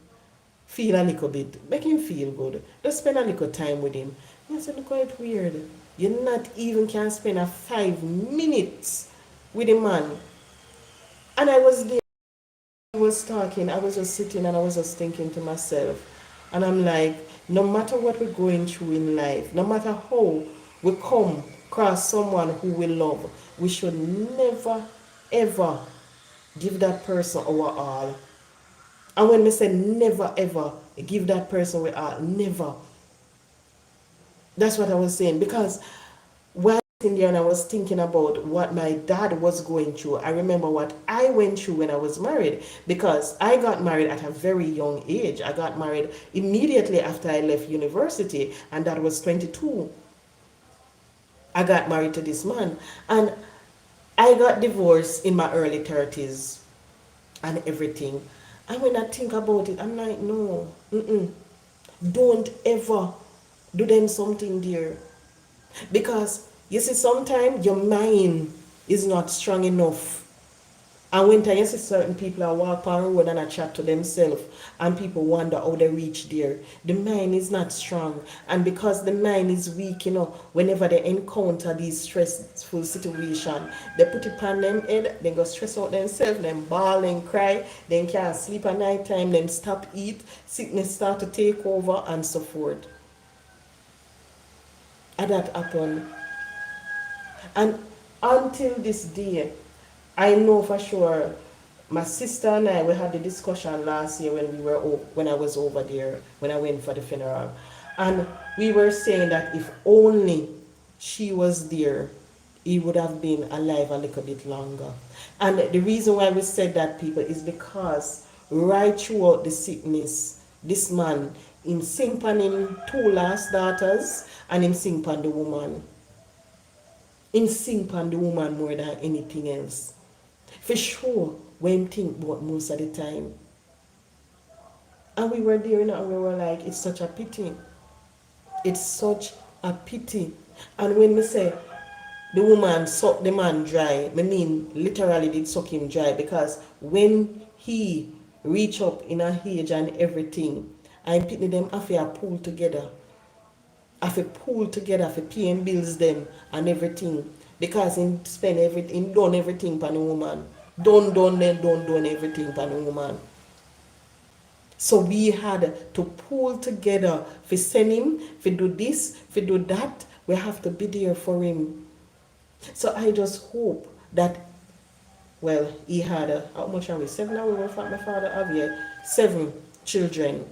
feel a little bit, make him feel good, just spend a little time with him. You say, look quite weird. You not even can spend a 5 minutes with a man. And I was there, I was talking, I was just sitting and I was just thinking to myself, and I'm like, no matter what we're going through in life, no matter how we come across someone who we love, we should never, ever give that person our all. And when we say never, ever give that person our all, never. That's what I was saying. Because while in there and I was thinking about what my dad was going through, I remember what I went through when I was married, because I got married at a very young age. I got married immediately after I left university, and that was 22. I got married to this man, and I got divorced in my early 30s and everything. And when I think about it, I'm like, no, don't ever do them something dear. Because You see, sometimes your mind is not strong enough. And when you see certain people are walk on the road and I chat to themselves and people wonder how they reach there. The mind is not strong. And because the mind is weak, whenever they encounter these stressful situation, they put it on them head, they go stress out themselves, then bawl and cry, then can't sleep at night time, then stop eat, sickness start to take over and so forth. And that happen. And until this day, I know for sure my sister and I we had the discussion last year when I was over there when I went for the funeral, and we were saying that if only she was there, he would have been alive a little bit longer. And the reason why we said that, people, is because right throughout the sickness, this man him sing on him two last daughters and him sing on the woman. Him sing on the woman more than anything else. For sure, when think about most of the time. And we were there and we were like, it's such a pity. It's such a pity. And when we say the woman sucked the man dry, I mean literally did suck him dry, because when he reach up in a age and everything, I pity them after pull together. After pull together for paying bills them and everything. Because he spend everything, done everything for the woman. Done everything for the woman. So we had to pull together for send him, for do this, for do that. We have to be there for him. So I just hope that, well, he had, how much are we? 7 hours my father have here? 7 children.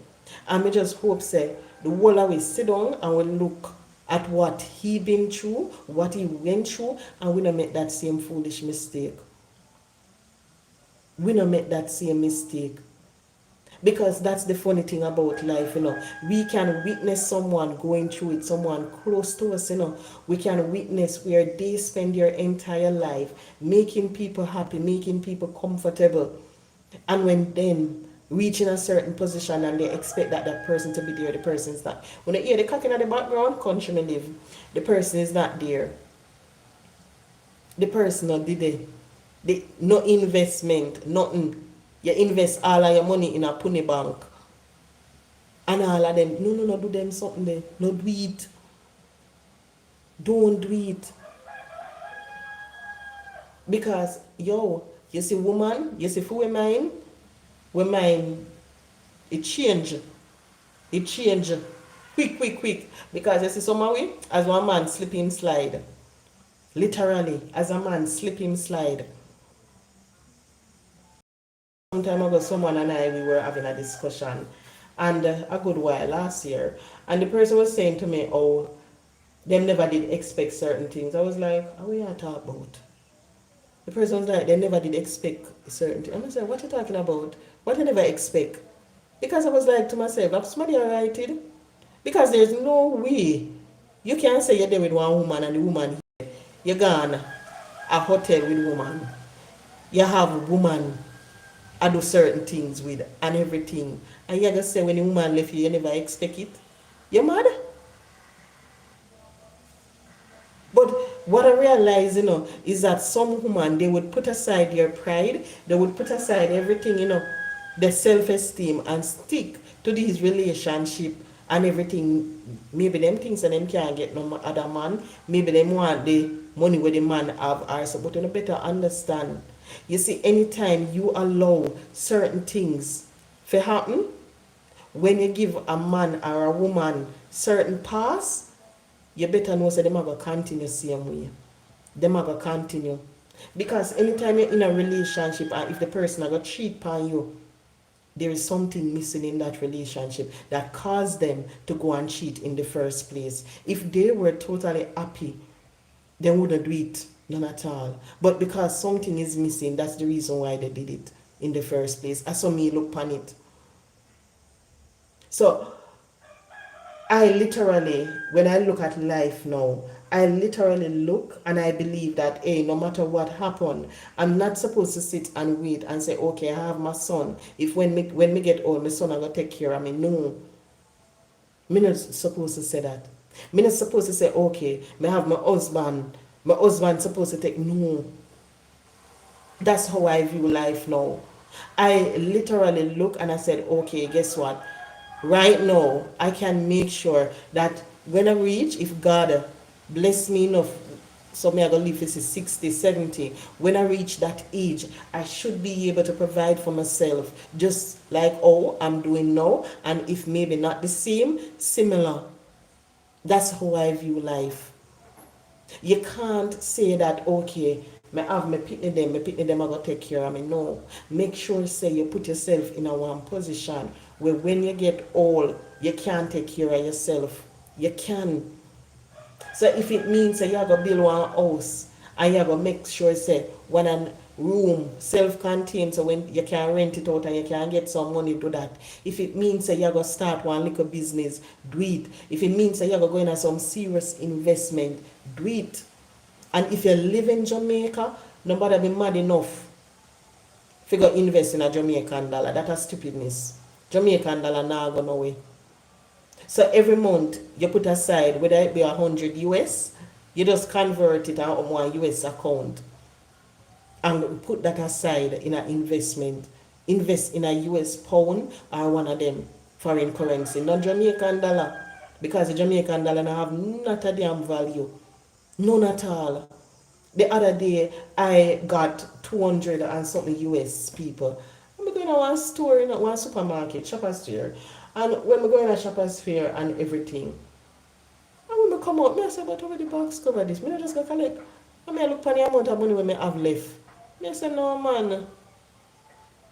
And I just hope, say, the whole of we sit down and we look at what he been through, what he went through, and we don't make that same foolish mistake. We don't make that same mistake. Because that's the funny thing about life, We can witness someone going through it, someone close to us, We can witness where they spend their entire life making people happy, making people comfortable. And when then reaching a certain position and they expect that person to be there, the person is not. When they hear the cocking at the background, country may live, the person is not there. The person not did it. No investment, nothing. You invest all of your money in a pony bank. And all of them, no, do them something there. No, do it. Don't do it. Because, you see woman, you see for women, it change. It change. Quick. Because you see someone as one man slip him slide. Literally, as a man slip him slide. Some time ago, someone and we were having a discussion, and a good while last year, and the person was saying to me, oh, them never did expect certain things. I was like, what are you talking about? The person was like, they never did expect certain things. I was like, what are you talking about? What you never expect? Because I was like to myself, I'm somebody alrighted. Because there's no way you can say you're there with one woman and the woman here. You're gone a hotel with a woman. You have a woman I do certain things with and everything. And you just say when the woman left you, you never expect it. You're mad? But what I realize, is that some women, they would put aside their pride, they would put aside everything, their self-esteem and stick to these relationship and everything. Maybe them things and them can't get no other man. Maybe them want the money where the man have also. But you better understand. You see, anytime you allow certain things to happen, when you give a man or a woman certain pass, you better know that them are going to continue same way. Them are going to continue. Because anytime you're in a relationship and if the person are going to cheat on you, there is something missing in that relationship that caused them to go and cheat in the first place. If they were totally happy, they wouldn't do it. None at all. But because something is missing, that's the reason why they did it in the first place. I saw me look on it. So I literally, when I look at life now, I literally look and I believe that, hey, no matter what happened, I'm not supposed to sit and wait and say, okay, I have my son. If when me get old, my son are going to take care of me. No. I'm not supposed to say that. Me not supposed to say, okay, me have my husband supposed to take, no. That's how I view life now. I literally look and I said, okay, guess what? Right now, I can make sure that when I reach, if God bless me enough, so me I gonna live this is 60, 70. When I reach that age, I should be able to provide for myself, just like oh I'm doing now, and if maybe not the same, similar. That's how I view life. You can't say that, okay, me have my pitney them I go take care of me. No. Make sure say you put yourself in a one position where when you get old, you can take care of yourself. You can. So if it means that you have to build one house and you have to make sure say one and room self-contained, so when you can rent it out and you can get some money to that. If it means that you have to start one little business, do it. If it means that you have to go into some serious investment, do it. And if you live in Jamaica, nobody be mad enough if you go invest in a Jamaican dollar. That is stupidness. Jamaican dollar now go nowhere. So every month you put aside, whether it be 100 US, you just convert it on one US account and put that aside in an investment. Invest in a US pound or one of them foreign currency, not Jamaican dollar. Because the Jamaican dollar now have not a damn value. None at all. The other day I got 200 and something US people. I'm going to one store, in one supermarket, Shoppers Fair. And when we go in a Shoppers Fair and everything, and when we come out, me I say, but over the box cover this. Me not just go collect. And me I look for the amount of money we may have left. Me I say, no man.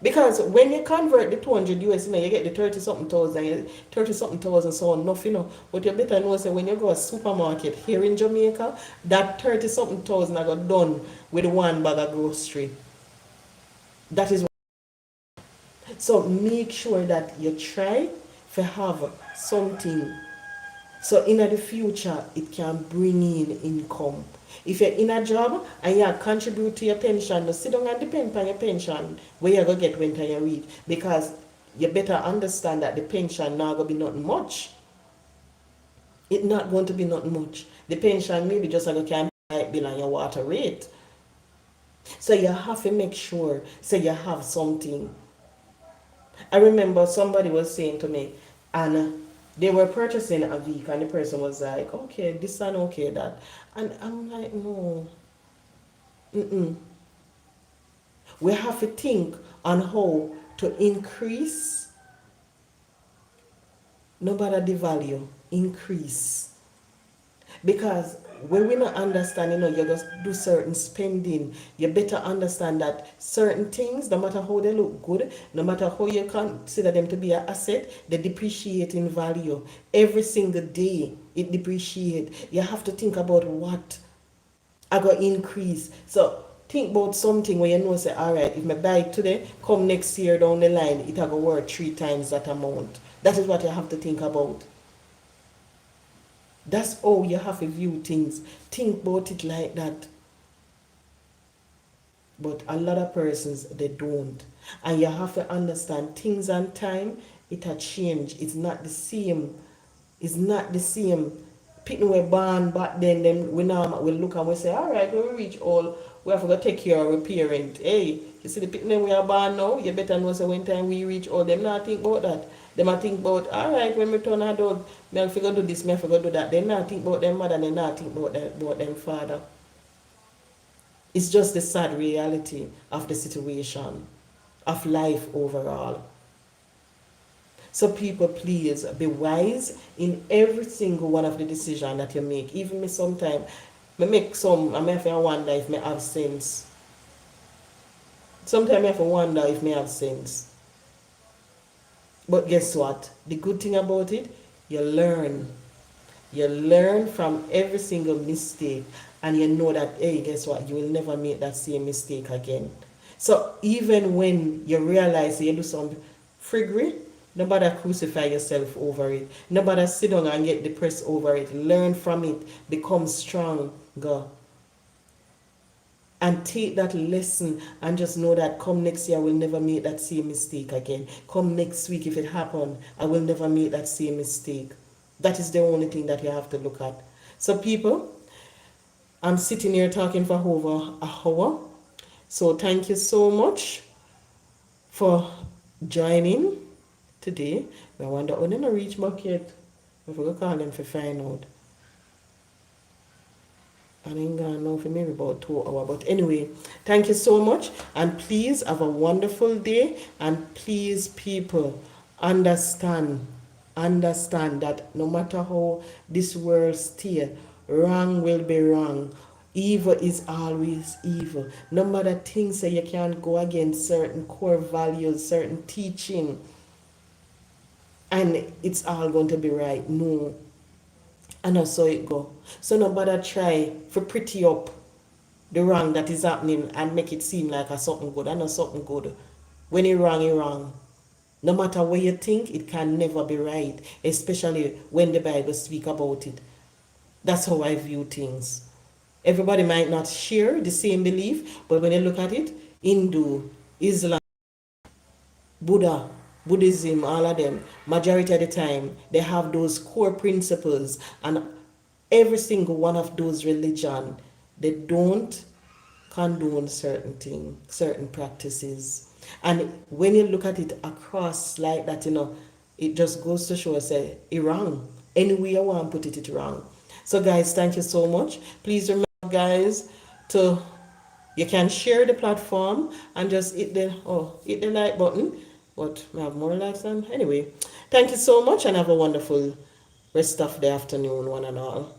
Because when you convert the 200 US, you get the 30 something thousand, 30 something thousand, so on, nothing. But you better know, say, when you go to a supermarket here in Jamaica, that 30 something thousand I got done with one bag of grocery. That is. So make sure that you try to have something. So in the future, it can bring in income. If you're in a job and you contribute to your pension, sit down and depend on your pension where you're going to get when you reach. Because you better understand that the pension not going to be nothing much. It's not going to be nothing much. The pension maybe just like you can light bill and your water rate. So you have to make sure so you have something. I remember somebody was saying to me, and they were purchasing a vehicle, and the person was like, okay, this and okay, that. And I'm like, no. Mm-mm. We have to think on how to increase, no matter the value, increase. Because when we not understand, you just do certain spending, you better understand that certain things, no matter how they look good, no matter how you consider them to be an asset, they depreciate in value. Every single day, it depreciates. You have to think about what I got increase. So think about something where you know, say, all right, if I buy it today, come next year down the line, it will go worth 3 times that amount. That is what you have to think about. That's how you have to view things. Think about it like that. But a lot of persons, they don't. And you have to understand things and time, it a change. It's not the same. It's not the same. People were born back then we now we look and we say, all right, when we reach all, we have to take care of our parent. Hey, you see the people we are born now, you better know so when time we reach all, them not think about that. They might think about, all right, when we turn adult, me I figure do this, me I figure do that. They not think about them mother, they not think about them father. It's just the sad reality of the situation, of life overall. So people, please be wise in every single one of the decisions that you make. Even me sometimes, I make some, I may have to wonder if I have sense. Sometimes I have to wonder if I have sense. But guess what? The good thing about it, you learn. You learn from every single mistake, and you know that, hey, guess what? You will never make that same mistake again. So even when you realize you do some friggery, nobody crucify yourself over it. Nobody sit down and get depressed over it. Learn from it. Become stronger. And take that lesson and just know that come next year I will never make that same mistake again. Come next week if it happens, I will never make that same mistake. That is the only thing that you have to look at. So people, I'm sitting here talking for over an hour. So thank you so much for joining today. I wonder how they not reach back yet. If we go call them for find out. I ain't gonna know for maybe about 2 hours. But anyway, thank you so much. And please have a wonderful day. And please, people, understand, understand that no matter how this world stay, wrong will be wrong. Evil is always evil. No matter things that you can't go against certain core values, certain teaching, and it's all going to be right. No. And that's how it go. So nobody try for pretty up the wrong that is happening and make it seem like a something good. And not something good. When it wrong, it wrong. No matter what you think, it can never be right. Especially when the Bible speak about it. That's how I view things. Everybody might not share the same belief, but when you look at it, Hindu, Islam, Buddha, Buddhism, all of them, majority of the time, they have those core principles, and every single one of those religion, they don't condone certain things, certain practices. And when you look at it across like that, it just goes to show say it wrong. Any way I want to put it, it wrong. So guys, thank you so much. Please remember, guys, to you can share the platform and just hit the like button. But we have more likes than anyway. Thank you so much and have a wonderful rest of the afternoon, one and all.